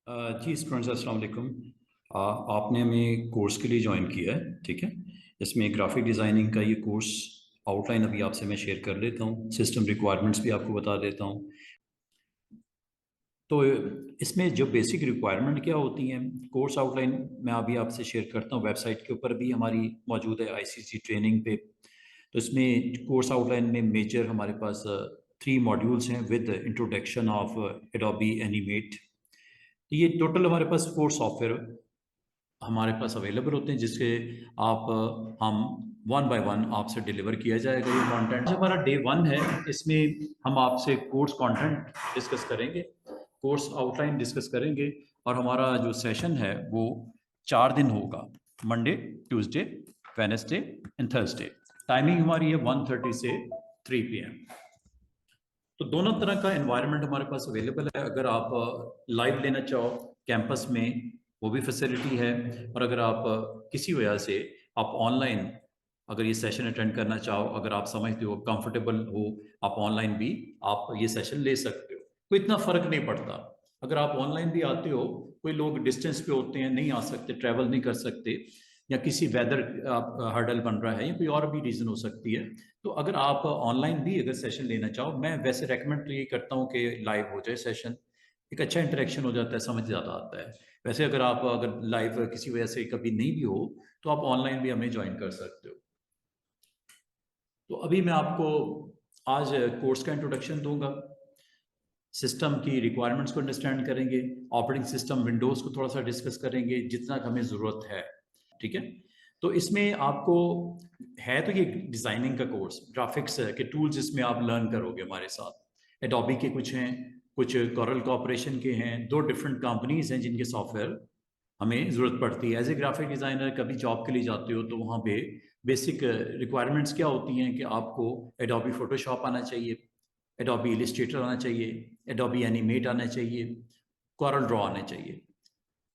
जी students अस्सलाम वालेकुम। आपने हमें कोर्स के लिए ज्वाइन किया है, ठीक है। इसमें ग्राफिक डिज़ाइनिंग का ये कोर्स आउटलाइन अभी आपसे मैं शेयर कर लेता हूँ, सिस्टम रिक्वायरमेंट्स भी आपको बता देता हूँ। तो इसमें जो बेसिक रिक्वायरमेंट क्या होती हैं, कोर्स आउटलाइन मैं अभी आपसे शेयर करता हूँ। वेबसाइट के ऊपर भी हमारी मौजूद है, आईसीसी ट्रेनिंग पे। तो इसमें कोर्स आउटलाइन में मेजर हमारे पास 3 मॉड्यूल्स हैं with introduction of Adobe animate. तो ये टोटल हमारे पास 4 सॉफ्टवेयर हमारे पास अवेलेबल होते हैं, जिसके आप हम वन बाय वन आपसे डिलीवर किया जाएगा ये कंटेंट। हमारा डे 1 है, इसमें हम आपसे कोर्स कंटेंट डिस्कस करेंगे, कोर्स आउटलाइन डिस्कस करेंगे। और हमारा जो सेशन है वो 4 दिन होगा, Monday, Tuesday, Wednesday and Thursday. Timing हमारी है 1:30 से 3 PM। तो दोनों तरह का एनवायरनमेंट हमारे पास अवेलेबल है। अगर आप लाइव लेना चाहो कैंपस में, वो भी फैसिलिटी है। और अगर आप किसी वजह से आप ऑनलाइन अगर ये सेशन अटेंड करना चाहो, अगर आप समझते हो कंफर्टेबल हो, आप ऑनलाइन भी आप ये सेशन ले सकते हो। कोई इतना फ़र्क नहीं पड़ता। अगर आप ऑनलाइन भी आते हो, कोई लोग डिस्टेंस पे होते हैं, नहीं आ सकते, ट्रैवल नहीं कर सकते, या किसी वेदर हर्डल बन रहा है, या कोई और भी रीज़न हो सकती है, तो अगर आप ऑनलाइन भी अगर सेशन लेना चाहो, मैं वैसे रेकमेंड तो ये करता हूँ कि लाइव हो जाए सेशन। एक अच्छा इंटरेक्शन हो जाता है, समझ ज़्यादा आता है। वैसे अगर आप अगर लाइव किसी वजह से कभी नहीं भी हो, तो आप ऑनलाइन भी हमें ज्वाइन कर सकते हो। तो अभी मैं आपको आज कोर्स का इंट्रोडक्शन दूंगा, सिस्टम की रिक्वायरमेंट्स को अंडरस्टैंड करेंगे, ऑपरेटिंग सिस्टम विंडोज़ को थोड़ा सा डिस्कस करेंगे जितना हमें ज़रूरत है, ठीक है। तो इसमें आपको है तो ये डिज़ाइनिंग का कोर्स, ग्राफिक्स के टूल्स इसमें आप लर्न करोगे हमारे साथ। एडोबी के कुछ हैं, कुछ कोरल कॉर्पोरेशन के हैं, 2 डिफरेंट कंपनीज हैं जिनके सॉफ्टवेयर हमें ज़रूरत पड़ती है। एज ए ग्राफिक डिज़ाइनर कभी जॉब के लिए जाते हो तो वहाँ पे बेसिक रिक्वायरमेंट्स क्या होती हैं कि आपको एडोबी फोटोशॉप आना चाहिए, एडोबी इलिस्ट्रेटर आना चाहिए, एडोबी एनिमेट आना चाहिए, कोरल ड्रॉ आना चाहिए,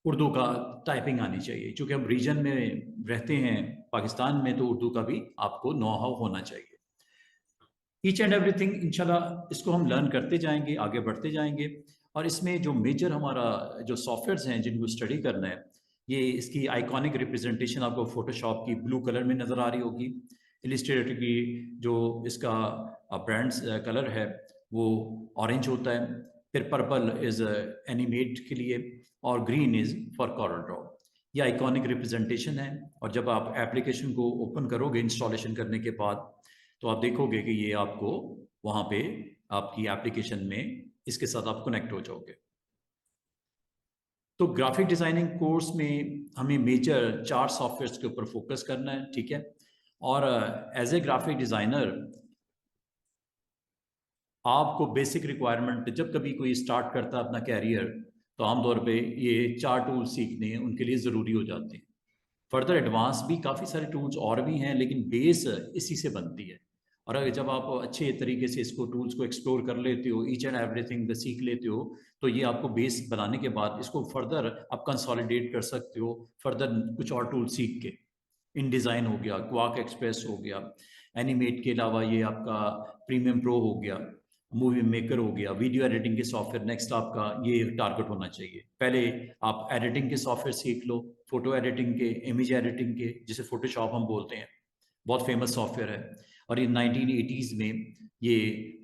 उर्दू का टाइपिंग आनी चाहिए। चूँकि हम रीजन में रहते हैं पाकिस्तान में, तो उर्दू का भी आपको नो हाउ होना चाहिए। ईच एंड एवरीथिंग इंशाल्लाह इसको हम लर्न करते जाएंगे, आगे बढ़ते जाएंगे। और इसमें जो मेजर हमारा जो सॉफ्टवेयर्स हैं जिनको स्टडी करना है, ये इसकी आइकॉनिक रिप्रेजेंटेशन आपको फोटोशॉप की ब्लू कलर में नज़र आ रही होगी। इलिस्ट्रेटर की जो इसका ब्रांड्स कलर है वो ऑरेंज होता है, फिर पर्पल इज़ एनिमेट के लिए, और green is for Corel Draw. ये आइकॉनिक रिप्रेजेंटेशन है। और जब आप एप्लीकेशन को ओपन करोगे इंस्टॉलेशन करने के बाद, तो आप देखोगे कि ये आपको वहाँ पे आपकी एप्लीकेशन में इसके साथ आप कनेक्ट हो जाओगे। तो ग्राफिक डिज़ाइनिंग कोर्स में हमें मेजर 4 सॉफ्टवेयर्स के ऊपर फोकस करना है, ठीक है। और एज ए ग्राफिक डिज़ाइनर आपको बेसिक रिक्वायरमेंट, जब कभी कोई स्टार्ट करता है अपना कैरियर, तो आमतौर पे ये 4 टूल सीखने उनके लिए ज़रूरी हो जाते हैं। फर्दर एडवांस भी काफ़ी सारे टूल्स और भी हैं, लेकिन बेस इसी से बनती है। और अगर जब आप अच्छे तरीके से इसको टूल्स को एक्सप्लोर कर लेते हो, ईच एंड एवरीथिंग सीख लेते हो, तो ये आपको बेस बनाने के बाद इसको फर्दर आप कंसोलिडेट कर सकते हो, फर्दर कुछ और टूल सीख के। इन डिज़ाइन हो गया, क्वाक एक्सप्रेस हो गया, एनिमेट के अलावा ये आपका प्रीमियम प्रो हो गया, मूवी मेकर हो गया, वीडियो एडिटिंग के सॉफ्टवेयर नेक्स्ट आपका ये टारगेट होना चाहिए। पहले आप एडिटिंग के सॉफ्टवेयर सीख लो, फोटो एडिटिंग के, इमेज एडिटिंग के, जिसे फोटोशॉप हम बोलते हैं, बहुत फेमस सॉफ्टवेयर है। और ये 1980s में ये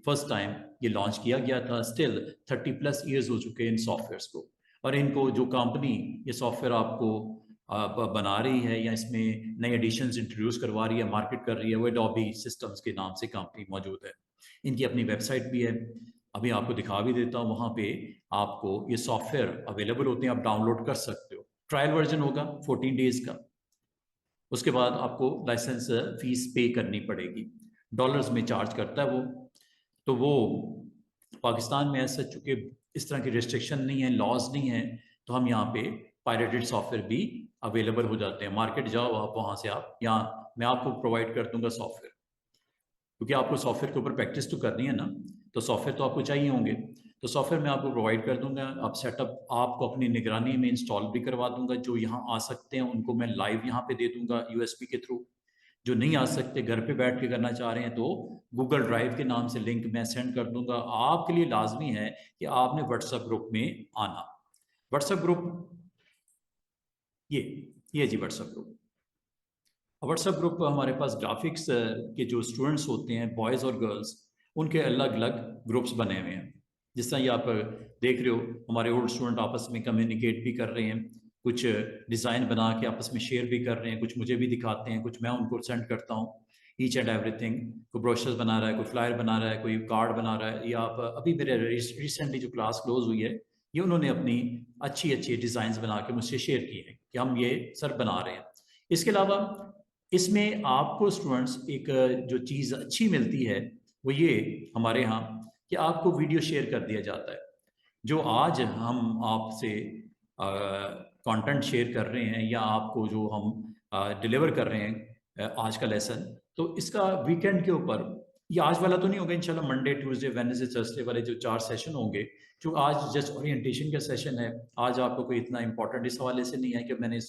फर्स्ट टाइम ये लॉन्च किया गया था। स्टिल 30+ ईयर्स हो चुके हैं इन सॉफ्टवेयर्स को। और इनको जो कंपनी ये सॉफ्टवेयर आपको बना रही है या इसमें नए एडिशंस इंट्रोड्यूस करवा रही है, मार्केट कर रही है, वो एडोबी सिस्टम्स के नाम से कंपनी मौजूद है। इनकी अपनी वेबसाइट भी है, अभी आपको दिखा भी देता हूँ। वहाँ पे आपको ये सॉफ्टवेयर अवेलेबल होते हैं, आप डाउनलोड कर सकते हो। ट्रायल वर्जन होगा 14 डेज का, उसके बाद आपको लाइसेंस फीस पे करनी पड़ेगी। डॉलर्स में चार्ज करता है वो। तो वो पाकिस्तान में ऐसा चूँकि इस तरह की रिस्ट्रिक्शन नहीं है, लॉज नहीं है, तो हम यहाँ पे पायरेटेड सॉफ्टवेयर भी अवेलेबल हो जाते हैं। मार्केट जाओ आप, वहाँ से आप, यहाँ मैं आपको प्रोवाइड कर दूंगा सॉफ्टवेयर, क्योंकि आपको सॉफ्टवेयर के ऊपर प्रैक्टिस तो करनी है ना, तो सॉफ्टवेयर तो आपको चाहिए होंगे। तो सॉफ्टवेयर मैं आपको प्रोवाइड कर दूंगा, आप सेटअप आपको अपनी निगरानी में इंस्टॉल भी करवा दूंगा। जो यहाँ आ सकते हैं उनको मैं लाइव यहाँ पे दे दूंगा यूएसबी के थ्रू। जो नहीं आ सकते, घर पे बैठ के करना चाह रहे हैं, तो गूगल ड्राइव के नाम से लिंक मैं सेंड कर दूंगा। आपके लिए लाजमी है कि आपने व्हाट्सएप ग्रुप में आना। व्हाट्सएप ग्रुप, ये जी व्हाट्सएप ग्रुप। व्हाट्सएप ग्रुप हमारे पास ग्राफिक्स के जो स्टूडेंट्स होते हैं, बॉयज़ और गर्ल्स, उनके अलग अलग ग्रुप्स बने हुए हैं। जिस तरह ये आप देख रहे हो, हमारे ओल्ड स्टूडेंट आपस में कम्युनिकेट भी कर रहे हैं, कुछ डिज़ाइन बना के आपस में शेयर भी कर रहे हैं, कुछ मुझे भी दिखाते हैं, कुछ मैं उनको सेंड करता हूँ, ईच एंड एवरीथिंग। कोई ब्रोशर्स बना रहा है, कोई फ्लायर बना रहा है, कोई कार्ड बना रहा है। या आप अभी मेरे रिसेंटली जो क्लास क्लोज हुई है, ये उन्होंने अपनी अच्छी अच्छी डिज़ाइंस बना के मुझसे शेयर किए हैं कि हम ये सर बना रहे हैं। इसके अलावा इसमें आपको स्टूडेंट्स एक जो चीज़ अच्छी मिलती है वो ये हमारे यहाँ कि आपको वीडियो शेयर कर दिया जाता है। जो आज हम आपसे कंटेंट शेयर कर रहे हैं या आपको जो हम डिलीवर कर रहे हैं आज का लेसन, तो इसका वीकेंड के ऊपर, ये आज वाला तो नहीं होगा इंशाल्लाह, मंडे ट्यूसडे वेडनेसडे थर्सडे वाले जो 4 सेशन होंगे, जो आज जस्ट ओरिएंटेशन का सेशन है, आज आपको कोई इतना इंपॉर्टेंट इस हवाले से नहीं है कि मैंने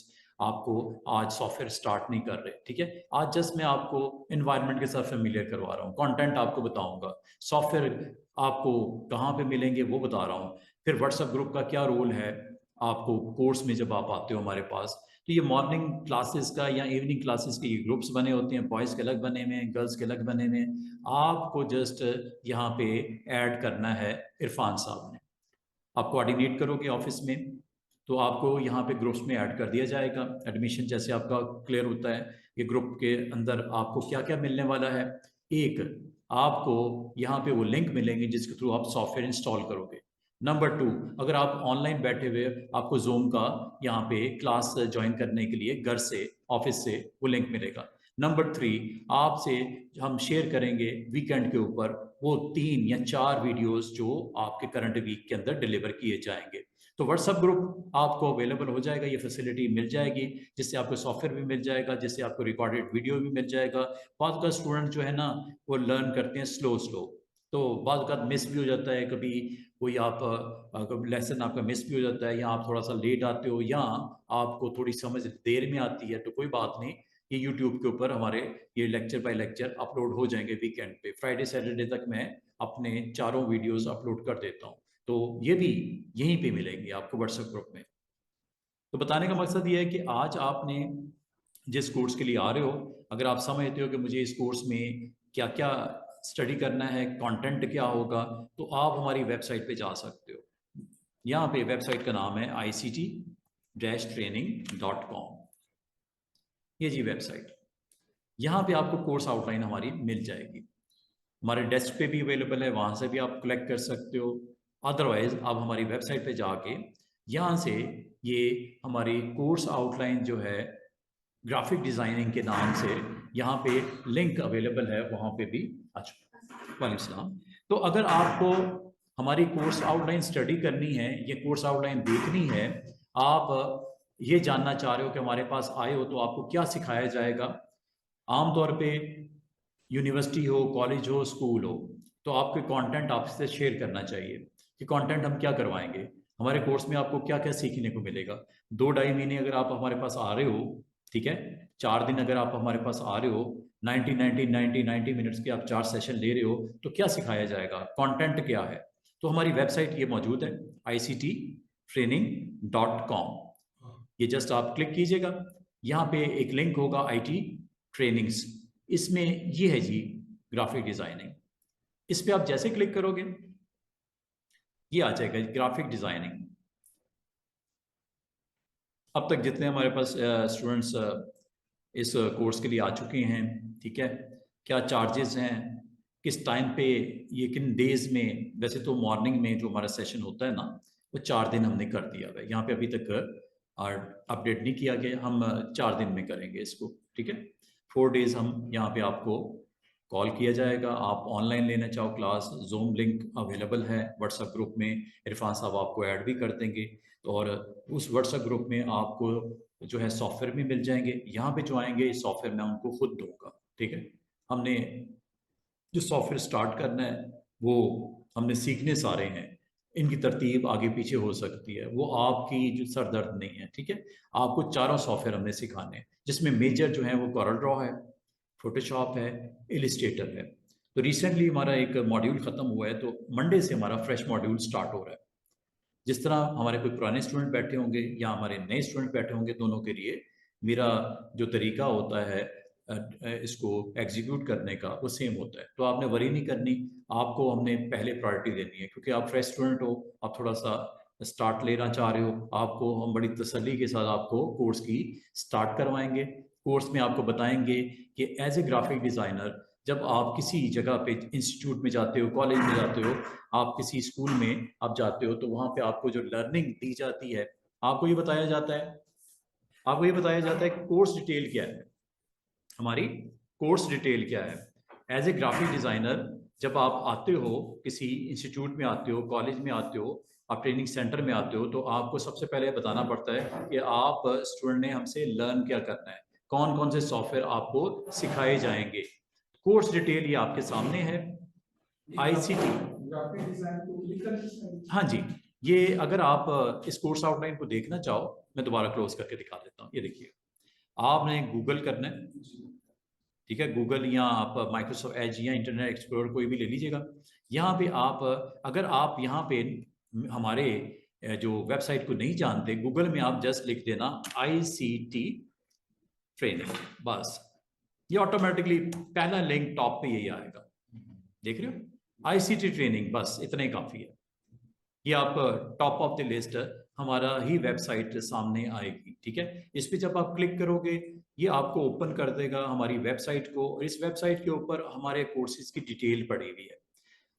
आपको आज सॉफ्टवेयर स्टार्ट नहीं कर रहे, ठीक है। आज जस्ट मैं आपको इन्वायरमेंट के साथ फेमिलियर करवा रहा हूँ, कंटेंट आपको बताऊंगा, सॉफ्टवेयर आपको कहाँ पे मिलेंगे वो बता रहा हूँ। फिर व्हाट्सएप ग्रुप का क्या रोल है आपको कोर्स में जब आप आते हो हमारे पास, तो ये मॉर्निंग क्लासेस का या इवनिंग क्लासेस के ये ग्रुप्स बने होते हैं, बॉयज़ के अलग बने हुए हैं, गर्ल्स के अलग बने हुए हैं। आपको जस्ट यहाँ पे ऐड करना है इरफान साहब ने, आप कोऑर्डिनेट करोगे ऑफिस में, तो आपको यहाँ पे ग्रुप्स में ऐड कर दिया जाएगा। एडमिशन जैसे आपका क्लियर होता है कि ग्रुप के अंदर आपको क्या क्या मिलने वाला है। एक, आपको यहाँ पे वो लिंक मिलेंगे जिसके थ्रू आप सॉफ्टवेयर इंस्टॉल करोगे। नंबर 2, अगर आप ऑनलाइन बैठे हुए, आपको जूम का यहाँ पे क्लास ज्वाइन करने के लिए घर से, ऑफिस से वो लिंक मिलेगा। नंबर 3, आपसे हम शेयर करेंगे वीकेंड के ऊपर वो 3 या 4 वीडियोस जो आपके करंट वीक के अंदर डिलीवर किए जाएंगे। तो व्हाट्सएप ग्रुप आपको अवेलेबल हो जाएगा, ये फैसिलिटी मिल जाएगी, जिससे आपको सॉफ्टवेयर भी मिल जाएगा, जिससे आपको रिकॉर्डेड वीडियो भी मिल जाएगा। बाद का स्टूडेंट जो है ना, वो लर्न करते हैं स्लो स्लो, तो बाद का मिस भी हो जाता है, कभी कोई आप लेसन आपका मिस भी हो जाता है, या आप थोड़ा सा लेट आते हो, या आपको थोड़ी समझ देर में आती है, तो कोई बात नहीं, ये यूट्यूब के ऊपर हमारे ये लेक्चर बाय लेक्चर अपलोड हो जाएंगे वीकेंड पे। फ्राइडे सैटरडे तक मैं अपने चारों वीडियोस अपलोड कर देता हूँ, तो ये भी यहीं पे मिलेंगे आपको व्हाट्सएप ग्रुप में। तो बताने का मकसद ये है कि आज आपने जिस कोर्स के लिए आ रहे हो, अगर आप समझते हो कि मुझे इस कोर्स में क्या क्या स्टडी करना है, कंटेंट क्या होगा, तो आप हमारी वेबसाइट पे जा सकते हो। यहाँ पे वेबसाइट का नाम है ict-training.com। ये जी वेबसाइट, यहाँ पे आपको कोर्स आउटलाइन हमारी मिल जाएगी, हमारे डेस्क पे भी अवेलेबल है, वहाँ से भी आप कलेक्ट कर सकते हो। अदरवाइज आप हमारी वेबसाइट पे जाके यहाँ से ये हमारी कोर्स आउटलाइन जो है ग्राफिक डिज़ाइनिंग के नाम से, यहाँ पे लिंक अवेलेबल है, वहाँ पे भी। अच्छा, वालेकुम सलाम। तो अगर आपको हमारी कोर्स आउटलाइन स्टडी करनी है, ये कोर्स आउटलाइन देखनी है, आप ये जानना चाह रहे हो कि हमारे पास आए हो तो आपको क्या सिखाया जाएगा, आमतौर पे यूनिवर्सिटी हो, कॉलेज हो, स्कूल हो, तो आपके कंटेंट आपसे शेयर करना चाहिए कि कंटेंट हम क्या करवाएंगे, हमारे कोर्स में आपको क्या क्या सीखने को मिलेगा। 2-2.5 महीने अगर आप हमारे पास आ रहे हो, ठीक है, 4 दिन अगर आप हमारे पास आ रहे हो, 90 मिनट्स के आप 4 सेशन ले रहे हो, तो क्या सिखाया जाएगा, कंटेंट क्या है। तो हमारी वेबसाइट ये मौजूद है ict-training.com। ये जस्ट आप क्लिक कीजिएगा, यहाँ पे एक लिंक होगा IT ट्रेनिंग्स, इसमें ये है जी ग्राफिक डिजाइनिंग। इस पे आप जैसे क्लिक करोगे ये आ जाएगा ग्राफिक डिजाइनिंग। अब तक जितने हमारे पास स्टूडेंट्स इस कोर्स के लिए आ चुके हैं, ठीक है, क्या चार्जेस हैं, किस टाइम पे, ये किन डेज में। वैसे तो मॉर्निंग में जो हमारा सेशन होता है ना, वो 4 दिन हमने कर दिया है, यहाँ पे अभी तक अपडेट नहीं किया गया, हम 4 दिन में करेंगे इसको, ठीक है। 4 डेज हम यहाँ पे आपको कॉल किया जाएगा, आप ऑनलाइन लेना चाहो क्लास, जूम लिंक अवेलेबल है व्हाट्सएप ग्रुप में, इरफान साहब आपको ऐड भी कर देंगे, तो और उस व्हाट्सएप ग्रुप में आपको जो है सॉफ्टवेयर भी मिल जाएंगे। यहाँ पे जो आएंगे सॉफ्टवेयर मैं उनको खुद दूंगा, ठीक है। हमने जो सॉफ्टवेयर स्टार्ट करना है वो हमने सीखने सारे हैं, इनकी तरतीब आगे पीछे हो सकती है, वो आपकी जो सरदर्द नहीं है, ठीक है। आपको चारों सॉफ्टवेयर हमने सिखाने हैं, जिसमें मेजर जो है वो कॉरल ड्रॉ है, फोटोशॉप है, इलिस्ट्रेटर है। तो रिसेंटली हमारा एक मॉड्यूल ख़त्म हुआ है, तो मंडे से हमारा फ्रेश मॉड्यूल स्टार्ट हो रहा है, जिस तरह हमारे कोई पुराने स्टूडेंट बैठे होंगे या हमारे नए स्टूडेंट बैठे होंगे, दोनों के लिए मेरा जो तरीका होता है इसको एग्जीक्यूट करने का वो सेम होता है। तो आपने वरी नहीं करनी, आपको हमने पहले प्रायोरिटी देनी है, क्योंकि आप फ्रेश स्टूडेंट हो, आप थोड़ा सा स्टार्ट लेना चाह रहे हो, आपको हम बड़ी तसल्ली के साथ आपको कोर्स की स्टार्ट करवाएंगे। कोर्स में आपको बताएंगे कि एज ए ग्राफिक डिज़ाइनर जब आप किसी जगह पे इंस्टीट्यूट में जाते हो, कॉलेज में जाते हो, आप किसी स्कूल में आप जाते हो, तो वहाँ पे आपको जो लर्निंग दी जाती है, आपको ये बताया जाता है, आपको ये बताया जाता है कि कोर्स डिटेल क्या है, हमारी कोर्स डिटेल क्या है। एज ए ग्राफिक डिज़ाइनर जब आप आते हो, किसी इंस्टीट्यूट में आते हो, कॉलेज में आते हो, आप ट्रेनिंग सेंटर में आते हो, तो आपको सबसे पहले बताना पड़ता है कि आप स्टूडेंट ने हमसे लर्न क्या करना है, कौन कौन से सॉफ्टवेयर आपको सिखाए जाएंगे। कोर्स डिटेल ये आपके सामने है। आईसीटी, हाँ जी, ये अगर आप इस कोर्स आउटलाइन को देखना चाहो, मैं दोबारा क्लोज करके दिखा देता हूँ। ये देखिए, आपने गूगल करना है, ठीक है, गूगल या आप माइक्रोसॉफ्ट एज या इंटरनेट एक्सप्लोरर कोई भी ले लीजिएगा। यहाँ पे आप, अगर आप यहाँ पे हमारे जो वेबसाइट को नहीं जानते, गूगल में आप जस्ट लिख देना आईसीटी ट्रेनिंग, बस ये ऑटोमेटिकली पहला लिंक टॉप पे यही आएगा, देख रहे हो, आईसीटी ट्रेनिंग, बस इतना ही काफ़ी है। ये आप टॉप ऑफ द लिस्ट हमारा ही वेबसाइट सामने आएगी, ठीक है। इस पे जब आप क्लिक करोगे, ये आपको ओपन कर देगा हमारी वेबसाइट को, और इस वेबसाइट के ऊपर हमारे कोर्सेज की डिटेल पड़ी हुई है।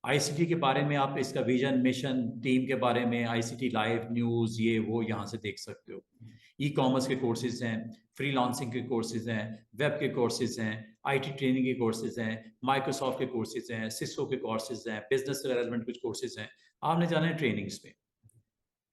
आईसीटी के बारे में आप इसका विजन, मिशन, टीम के बारे में, आईसीटी लाइव न्यूज़, ये वो यहाँ से देख सकते हो। ई कॉमर्स के कोर्सेज हैं, फ्रीलांसिंग के कोर्सेज हैं, वेब के कोर्सेज हैं, आईटी ट्रेनिंग के कोर्सेज हैं, माइक्रोसॉफ्ट के कोर्सेज हैं, सिस्को के कोर्सेज हैं, बिजनेस से रेलेवेंट कुछ कोर्सेज हैं। आपने जाना है ट्रेनिंग्स में।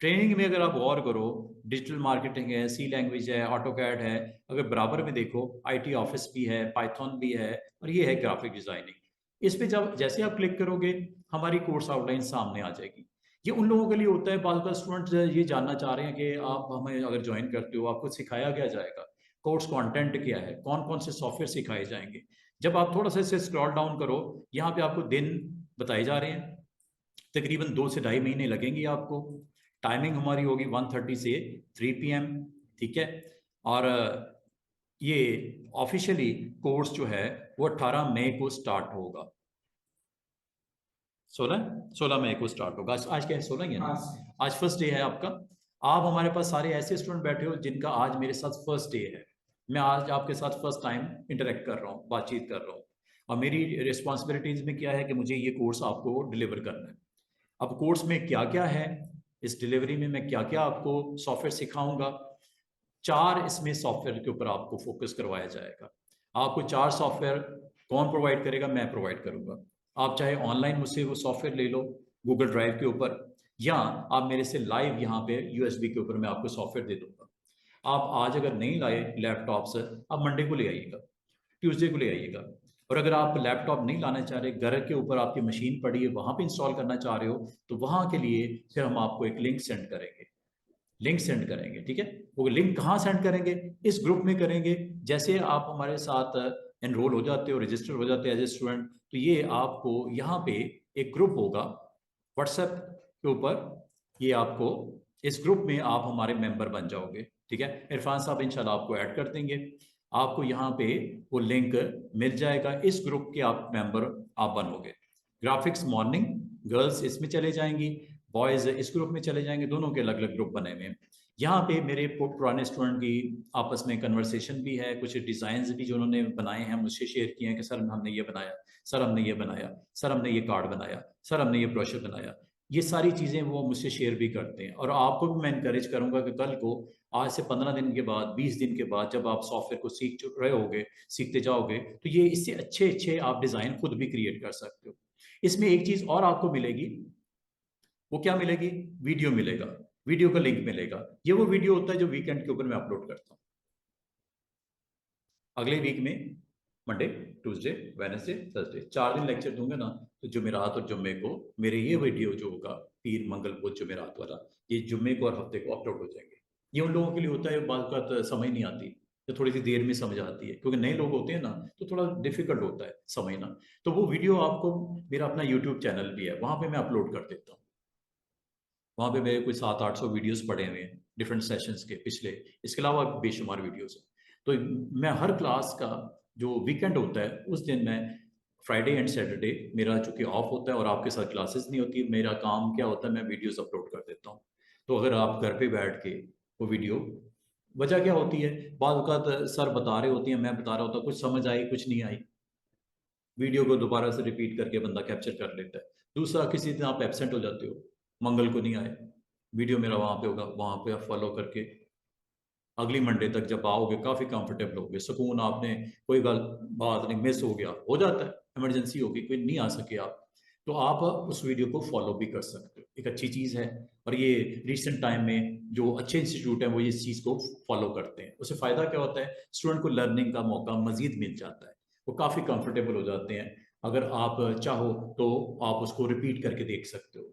ट्रेनिंग में अगर आप गौर करो, डिजिटल मार्केटिंग है, सी लैंग्वेज है, ऑटोकैड है, अगर बराबर में देखो आईटी ऑफिस भी है, पाइथन भी है, और ये है ग्राफिक डिजाइनिंग। इस पे जब जैसे आप क्लिक करोगे, हमारी कोर्स आउटलाइन सामने आ जाएगी। ये उन लोगों के लिए होता है, बाल का स्टूडेंट ये जानना चाह रहे हैं कि आप हमें अगर ज्वाइन करते हो, आपको सिखाया क्या जाएगा, कोर्स कंटेंट क्या है, कौन कौन से सॉफ्टवेयर सिखाए जाएंगे। जब आप थोड़ा सा इसे स्क्रॉल डाउन करो, यहाँ पे आपको दिन बताए जा रहे हैं, तकरीबन 2 से ढाई महीने लगेंगे आपको। टाइमिंग हमारी होगी 1:30 से 3 PM, ठीक है। और ये ऑफिशियली कोर्स जो है वो 18 मई को स्टार्ट होगा। 16 मई को स्टार्ट होगा। आज क्या है, 16 ही है ना, आज फर्स्ट डे है आपका। आप हमारे पास सारे ऐसे स्टूडेंट बैठे हो जिनका आज मेरे साथ फर्स्ट डे है। मैं आज आपके साथ फर्स्ट टाइम इंटरेक्ट कर रहा हूँ, बातचीत कर रहा हूँ, और मेरी रिस्पॉन्सिबिलिटीज में क्या है कि मुझे ये कोर्स आपको डिलीवर करना है। अब कोर्स में क्या क्या है, इस डिलीवरी में मैं क्या क्या आपको सॉफ्टवेयर सिखाऊंगा। 4 इसमें सॉफ्टवेयर के ऊपर आपको फोकस करवाया जाएगा। आपको 4 सॉफ्टवेयर कौन प्रोवाइड करेगा, मैं प्रोवाइड करूंगा। आप चाहे ऑनलाइन मुझसे वो सॉफ्टवेयर ले लो गूगल ड्राइव के ऊपर, या आप मेरे से लाइव यहाँ पे यूएसबी के ऊपर मैं आपको सॉफ्टवेयर दे दूंगा। आप आज अगर नहीं लाए लैपटॉप से, आप मंडे को ले आइएगा, ट्यूसडे को ले आइएगा। और अगर आप लैपटॉप नहीं लाना चाह रहे, घर के ऊपर आपकी मशीन पड़ी है, वहां पे इंस्टॉल करना चाह रहे हो, तो वहां के लिए फिर हम आपको एक लिंक सेंड करेंगे, लिंक सेंड करेंगे, ठीक है। वो लिंक कहाँ सेंड करेंगे, इस ग्रुप में करेंगे। जैसे आप हमारे साथ एनरोल हो जाते हो, रजिस्टर हो जाते हैं एज ए स्टूडेंट, तो ये आपको यहाँ पे एक ग्रुप होगा व्हाट्सएप के ऊपर, ये आपको इस ग्रुप में आप हमारे मेंबर बन जाओगे, ठीक है। इरफान साहब इंशाल्लाह आपको ऐड कर देंगे, आपको यहाँ पे वो लिंक मिल जाएगा, इस ग्रुप के आप मेंबर आप बनोगे। ग्राफिक्स मॉर्निंग गर्ल्स इसमें चले जाएंगी, बॉयज इस ग्रुप में चले जाएंगे, दोनों के अलग अलग ग्रुप बने हुए हैं। यहाँ पे मेरे पुराने स्टूडेंट की आपस में कन्वर्सेशन भी है, कुछ डिज़ाइंस भी जो उन्होंने बनाए हैं मुझसे शेयर किए हैं कि सर हमने ये बनाया, सर हमने ये बनाया, सर हमने ये कार्ड बनाया, सर हमने ये ब्रोशर बनाया। ये सारी चीज़ें वो मुझसे शेयर भी करते हैं। और आपको भी मैं इनकरेज करूंगा कि कल को, आज से 15 दिन के बाद, 20 दिन के बाद, जब आप सॉफ्टवेयर को सीख रहे होगे, सीखते जाओगे, तो ये इससे अच्छे अच्छे आप डिज़ाइन खुद भी क्रिएट कर सकते हो। इसमें एक चीज़ और आपको मिलेगी, वो क्या मिलेगी, वीडियो मिलेगा, वीडियो का लिंक मिलेगा। ये वो वीडियो होता है जो वीकेंड के ऊपर मैं अपलोड करता हूँ। अगले वीक में मंडे, ट्यूसडे, वेडनेसडे, थर्सडे 4 दिन लेक्चर दूंगा ना, तो जुमेरात और जुम्मे को मेरे ये वीडियो जो होगा, पीर मंगल बुध जुमेरात वाला, ये जुम्मे को और हफ्ते को अपलोड हो जाएंगे। ये उन लोगों के लिए होता है बात का तो समझ नहीं आती, तो थोड़ी सी देर में समझ आती है, क्योंकि नए लोग होते हैं ना, तो थोड़ा डिफिकल्ट होता है समझना। तो वो वीडियो आपको, मेरा अपना यूट्यूब चैनल भी है, वहां पे मैं अपलोड कर देता हूँ। वहाँ पे मेरे कोई 700-800 वीडियोस पड़े हुए हैं डिफरेंट सेशंस के पिछले, इसके अलावा बेशुमार वीडियोस हैं। तो मैं हर क्लास का जो वीकेंड होता है उस दिन मैं फ्राइडे एंड सैटरडे मेरा चूंकि ऑफ होता है और आपके साथ क्लासेस नहीं होती, मेरा काम क्या होता है, मैं वीडियोस अपलोड कर देता हूँ। तो अगर आप घर पे बैठ के वो वीडियो, वजह क्या होती है, बाद औक़ात सर बता रहे होते हैं, मैं बता रहा होता, कुछ समझ आई कुछ नहीं आई, वीडियो को दोबारा से रिपीट करके बंदा कैप्चर कर लेता है। दूसरा, किसी दिन आप एब्सेंट हो जाते हो, मंगल को नहीं आए, वीडियो मेरा वहाँ पे होगा, वहाँ पे आप फॉलो करके अगली मंडे तक जब आओगे काफ़ी कंफर्टेबल होगे, सुकून, आपने कोई बात नहीं, मिस हो गया, हो जाता है, इमरजेंसी होगी, कोई नहीं आ सके आप, तो आप उस वीडियो को फॉलो भी कर सकते हो, एक अच्छी चीज़ है। और ये रिसेंट टाइम में जो अच्छे इंस्टीट्यूट हैं वो इस चीज़ को फॉलो करते हैं, उससे फ़ायदा क्या होता है, स्टूडेंट को लर्निंग का मौका मज़ीद मिल जाता है, वो काफ़ी कंफर्टेबल हो जाते हैं। अगर आप चाहो तो आप उसको रिपीट करके देख सकते हो।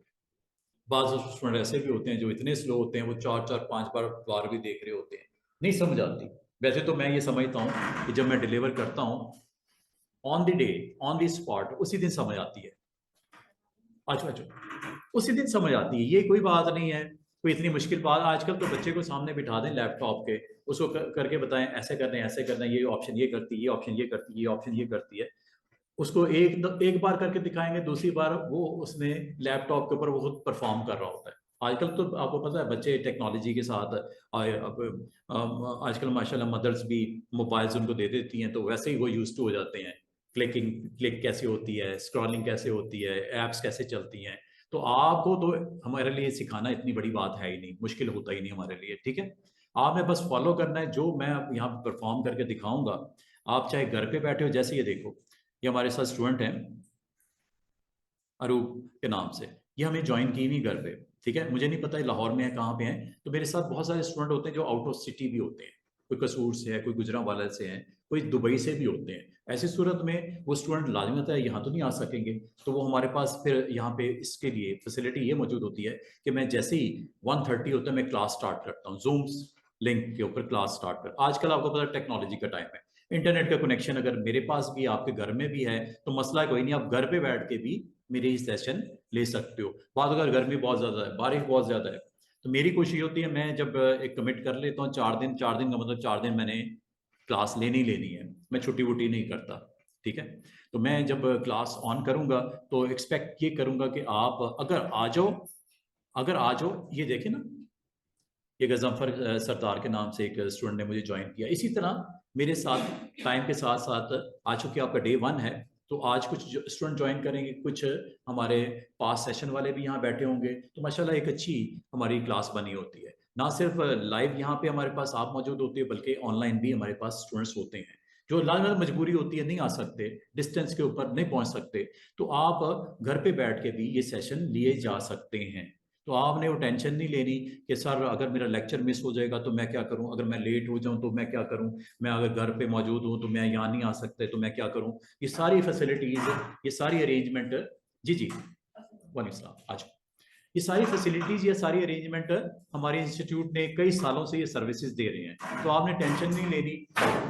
बाज़ स्टूडेंट ऐसे भी होते हैं जो इतने स्लो होते हैं, वो 4-4 5 बार भी देख रहे होते हैं, नहीं समझ आती। वैसे तो मैं ये समझता हूँ कि जब मैं डिलीवर करता हूँ on the day, on the spot, उसी दिन समझ आती है। अच्छा, अच्छा, उसी दिन समझ आती है, ये कोई बात नहीं है, कोई इतनी मुश्किल बात। आजकल तो बच्चे को सामने बिठा दें लैपटॉप के, उसको करके बताएं ऐसे करना है, ऐसे करना है, ये ऑप्शन ये करती है, ये ऑप्शन ये करती है, ये ऑप्शन ये करती है, उसको एक बार करके दिखाएंगे, दूसरी बार वो उसने लैपटॉप के ऊपर वो खुद परफॉर्म कर रहा होता है। आजकल तो आपको पता है बच्चे टेक्नोलॉजी के साथ आजकल माशाल्लाह मदर्स भी मोबाइल्स उनको दे देती हैं, तो वैसे ही वो यूज टू हो जाते हैं, क्लिक कैसे होती है, स्क्रॉलिंग कैसे होती है, एप्स कैसे चलती हैं। तो आपको तो हमारे लिए सिखाना इतनी बड़ी बात है ही नहीं, मुश्किल होता ही नहीं हमारे लिए, ठीक है। आपने बस फॉलो करना है जो मैं अब यहाँ परफॉर्म करके दिखाऊंगा। आप चाहे घर पे बैठे हो, जैसे ये देखो, ये हमारे साथ स्टूडेंट हैं अरूप के नाम से, ये हमें ज्वाइन की हुई घर पे, ठीक है। मुझे नहीं पता है लाहौर में है कहाँ पे हैं, तो मेरे साथ बहुत सारे स्टूडेंट होते हैं जो आउट ऑफ सिटी भी होते हैं, कोई कसूर से है, कोई गुजरांवाला से है, कोई दुबई से भी होते हैं। ऐसी सूरत में वो स्टूडेंट लाजमी होता है, यहाँ तो नहीं आ सकेंगे, तो वो हमारे पास फिर यहाँ पे इसके लिए फैसिलिटी ये मौजूद होती है कि मैं जैसे ही 1:30 होता है मैं क्लास स्टार्ट करता हूँ, जूम लिंक के ऊपर क्लास स्टार्ट कर। आजकल आपको पता है टेक्नोलॉजी का टाइम है, इंटरनेट का कनेक्शन अगर मेरे पास भी आपके घर में भी है तो मसला कोई नहीं, आप घर पे बैठ के भी मेरे सेशन ले सकते हो। बात अगर गर्मी बहुत ज़्यादा है, बारिश बहुत ज़्यादा है, तो मेरी कोशिश होती है, मैं जब एक कमिट कर लेता हूँ 4 दिन, 4 दिन का मतलब 4 दिन मैंने क्लास लेनी ही लेनी है, मैं छुट्टी वुट्टी नहीं करता, ठीक है। तो मैं जब क्लास ऑन करूंगा तो एक्सपेक्ट ये करूंगा कि आप अगर आ जाओ, अगर आ जाओ, ये देखें ना, ये गजम्फर सरदार के नाम से एक स्टूडेंट ने मुझे ज्वाइन किया, इसी तरह मेरे साथ टाइम के साथ साथ आज चूंकि आपका डे 1 है, तो आज कुछ स्टूडेंट ज्वाइन करेंगे, कुछ हमारे पास सेशन वाले भी यहाँ बैठे होंगे, तो माशाल्लाह एक अच्छी हमारी क्लास बनी होती है। ना सिर्फ लाइव यहाँ पे हमारे पास आप मौजूद होते हैं, बल्कि ऑनलाइन भी हमारे पास स्टूडेंट्स होते हैं जो लाजमत मजबूरी होती है, नहीं आ सकते, डिस्टेंस के ऊपर नहीं पहुंच सकते, तो आप घर पे बैठ के भी ये सेशन लिए जा सकते हैं। तो आपने वो टेंशन नहीं लेनी कि सर अगर मेरा लेक्चर मिस हो जाएगा तो मैं क्या करूं, अगर मैं लेट हो जाऊं तो मैं क्या करूं, मैं अगर घर पे मौजूद हूं तो मैं यहाँ नहीं आ सकते तो मैं क्या करूं। ये सारी फैसिलिटीज, ये सारी अरेंजमेंट, जी जी, वालेकुम सलाम, आज ये सारी फैसिलिटीज, ये सारी अरेंजमेंट हमारे इंस्टीट्यूट ने कई सालों से ये सर्विसेज दे रहे हैं, तो आपने टेंशन नहीं लेनी।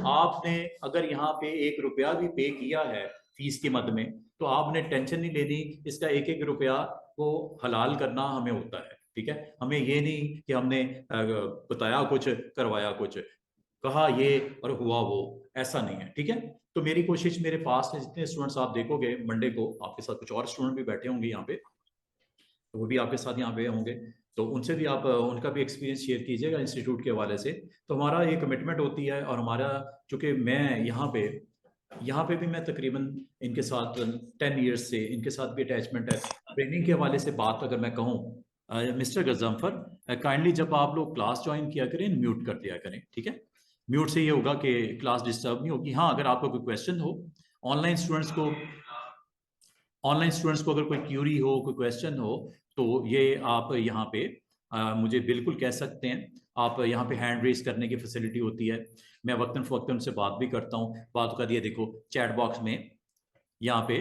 आपने अगर यहाँ पे 1 रुपया भी पे किया है फीस के मद में, तो आपने टेंशन नहीं लेनी, इसका एक एक रुपया को हलाल करना हमें होता है, ठीक है। हमें ये नहीं कि हमने बताया कुछ, करवाया कुछ, कहा ये और हुआ वो, ऐसा नहीं है, ठीक है। तो मेरी कोशिश, मेरे पास जितने स्टूडेंट्स आप देखोगे मंडे को आपके साथ कुछ और स्टूडेंट भी बैठे होंगे यहाँ पे, तो वो भी आपके साथ यहाँ पे होंगे, तो उनसे भी आप उनका भी एक्सपीरियंस शेयर कीजिएगा इंस्टीट्यूट के हवाले से। तो हमारा ये कमिटमेंट होती है, और हमारा चूंकि मैं यहाँ पे भी मैं तकरीबन इनके साथ 10 ईयर्स से इनके साथ भी अटैचमेंट है। ट्रेनिंग के हवाले से बात अगर मैं कहूँ, मिस्टर गजम्फर, काइंडली जब आप लोग क्लास ज्वाइन किया करें म्यूट कर दिया करें, ठीक है। म्यूट से ये होगा कि क्लास डिस्टर्ब नहीं होगी। हाँ, अगर आपको कोई क्वेश्चन हो, ऑनलाइन स्टूडेंट्स को ऑनलाइन स्टूडेंट्स को अगर कोई क्यूरी हो, कोई क्वेश्चन हो, तो ये आप यहाँ पे मुझे बिल्कुल कह सकते हैं। आप यहाँ पे हैंड रेज करने की फैसिलिटी होती है, मैं वक्तन फ़वक्तन उनसे बात भी करता हूँ। बात कर दिए, देखो चैट बॉक्स में यहाँ पे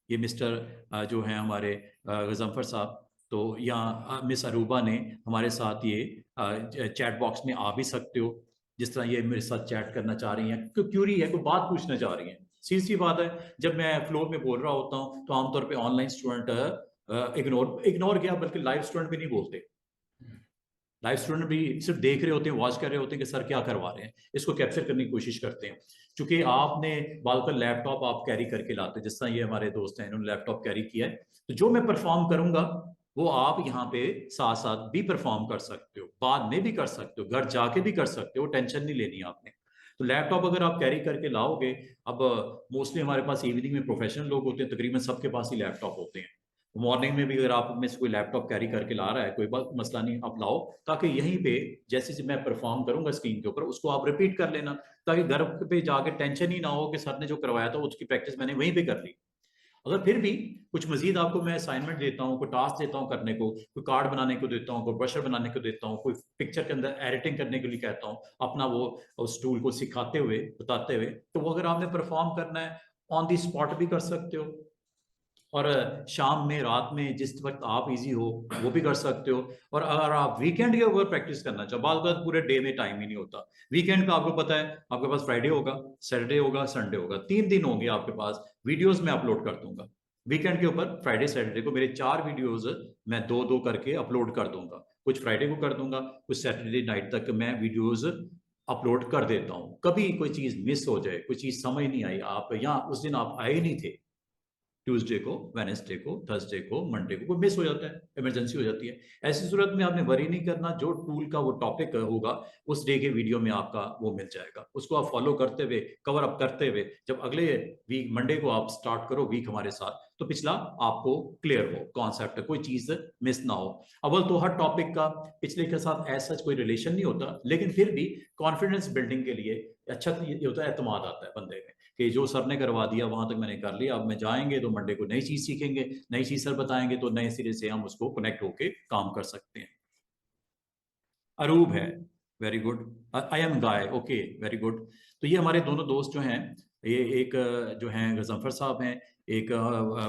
ये मिस्टर जो हैं हमारे गजम्फर साहब, तो यहाँ मिस अरूबा ने हमारे साथ ये चैट बॉक्स में आ भी सकते हो, जिस तरह ये मेरे साथ चैट करना चाह रही हैं, कोई क्यूरी है, कोई बात पूछना चाह रही हैं, सीधी सी बात है। जब मैं फ्लोर में बोल रहा होता हूँ तो आमतौर पे ऑनलाइन स्टूडेंट इग्नोर किया, बल्कि लाइव स्टूडेंट भी नहीं बोलते। लाइव स्टूडेंट भी सिर्फ देख रहे होते हैं, वॉच कर रहे होते हैं कि सर क्या करवा रहे हैं, इसको कैप्चर करने की कोशिश करते हैं। क्योंकि आपने बाल पर लैपटॉप आप कैरी करके लाते हैं, जिस तरह ये हमारे दोस्त हैं इन्होंने लैपटॉप कैरी किया है, तो जो मैं परफॉर्म करूंगा वो आप यहाँ पे साथ साथ भी परफॉर्म कर सकते हो, बाद में भी कर सकते हो, घर जाके भी कर सकते हो, टेंशन नहीं लेनी आपने। तो लैपटॉप अगर आप कैरी करके लाओगे, अब मोस्टली हमारे पास इवनिंग में प्रोफेशनल लोग होते हैं, तकरीबन सबके पास ही लैपटॉप होते हैं। मॉर्निंग में भी अगर आप में से कोई लैपटॉप कैरी करके ला रहा है, कोई मसला नहीं, आप लाओ, ताकि यहीं पे जैसे मैं परफॉर्म करूंगा स्क्रीन के ऊपर उसको आप रिपीट कर लेना, ताकि घर पे जाके टेंशन ही ना हो कि सर ने जो करवाया था उसकी प्रैक्टिस मैंने वहीं पे कर ली। अगर फिर भी कुछ मजीद आपको मैं असाइनमेंट देता हूँ, कोई टास्क देता हूँ करने को, कोई कार्ड बनाने को देता हूँ, कोई ब्रशर बनाने को देता हूँ, कोई पिक्चर के अंदर एडिटिंग करने के लिए कहता हूँ, अपना वो उस टूल को सिखाते हुए बताते हुए, तो वो अगर आपने परफॉर्म करना है ऑन दी स्पॉट भी कर सकते हो, और शाम में रात में जिस वक्त आप इजी हो वो भी कर सकते हो। और अगर आप वीकेंड के ऊपर प्रैक्टिस करना चाहो, बाद बात पूरे डे में टाइम ही नहीं होता। वीकेंड का आपको पता है, आपके पास फ्राइडे होगा, सैटरडे होगा, संडे होगा, 3 दिन होंगे आपके पास, वीडियोस मैं अपलोड कर दूंगा। वीकेंड के ऊपर फ्राइडे सैटरडे को मेरे 4 वीडियोस मैं दो दो करके अपलोड कर दूंगा, कुछ फ्राइडे को कर दूंगा, कुछ सैटरडे नाइट तक मैं वीडियोज अपलोड कर देता हूँ। कभी कोई चीज मिस हो जाए, कोई चीज समझ नहीं आई, आप यहाँ उस दिन आप आए नहीं थे, ट्यूसडे को, वेनेसडे को, थर्सडे को, मंडे को कोई मिस हो जाता है, इमरजेंसी हो जाती है, ऐसी सूरत में आपने वरी नहीं करना, जो टूल का वो टॉपिक होगा उस डे के वीडियो में आपका वो मिल जाएगा, उसको आप फॉलो करते हुए, कवर अप करते हुए, जब अगले वीक मंडे को आप स्टार्ट करो वीक हमारे साथ, तो पिछला आपको क्लियर हो कॉन्सेप्ट, कोई चीज मिस ना हो। अव्वल तो हर टॉपिक का पिछले के साथ ऐसा कोई रिलेशन नहीं होता, लेकिन फिर भी कॉन्फिडेंस बिल्डिंग के लिए अच्छा ये होता है, एतमाद आता है बंदे में कि जो सर ने करवा दिया वहां तक मैंने कर लिया, अब मैं जाएंगे तो मंडे को नई चीज सीखेंगे, नई चीज सर बताएंगे, तो नए सिरे से हम उसको कनेक्ट होके काम कर सकते हैं। अरूब है, very good. I am guy, okay, very good. तो ये हमारे दोनों दोस्त जो हैं, ये एक जो हैं गजनफर साहब हैं, एक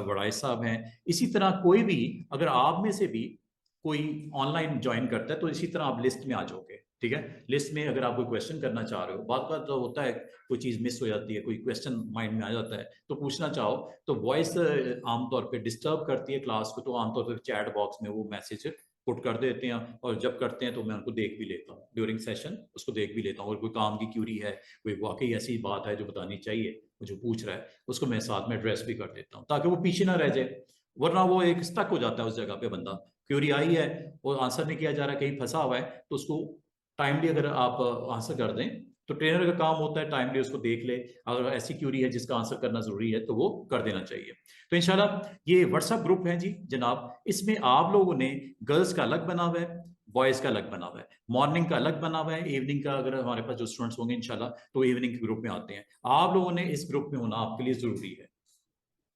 वड़ाइस साहब हैं। इसी तरह कोई भी, अगर आप में से भी कोई ऑनलाइन ज्वाइन करता है तो इसी तरह आप लिस्ट में आ जाओगे, ठीक है। लिस्ट में अगर आप कोई क्वेश्चन करना चाह रहे हो, बात बात तो होता है कोई चीज मिस हो जाती है, कोई क्वेश्चन माइंड में आ जाता है तो पूछना चाहो, तो वॉइस आमतौर पे डिस्टर्ब करती है क्लास को, तो आमतौर पर चैट बॉक्स में वो मैसेज पुट कर देते हैं, और जब करते हैं तो मैं उनको देख भी लेता हूँ ड्यूरिंग सेशन, उसको देख भी लेता हूँ, और कोई काम की क्यूरी है, कोई वाकई ऐसी बात है जो बतानी चाहिए, वो जो पूछ रहा है उसको मैं साथ में एड्रेस भी कर देता हूँ, ताकि वो पीछे ना रह जाए, वरना वो एक स्टक हो जाता है उस जगह पे बंदा, क्यूरी आई है और आंसर नहीं किया जा रहा, कहीं फंसा हुआ है, तो उसको टाइमली अगर आप आंसर कर दें, तो ट्रेनर का काम होता है टाइमली उसको देख ले, अगर ऐसी क्यूरी है जिसका आंसर करना जरूरी है तो वो कर देना चाहिए। तो इंशाल्लाह ये व्हाट्सएप ग्रुप है जी जनाब, इसमें आप लोगों ने गर्ल्स का अलग बना हुआ है, बॉयज का अलग बना हुआ है, मॉर्निंग का अलग बना हुआ है, इवनिंग का अगर हमारे पास जो स्टूडेंट्स होंगे इंशाल्लाह तो इवनिंग के ग्रुप में आते हैं। आप लोगों ने इस ग्रुप में होना आपके लिए जरूरी है।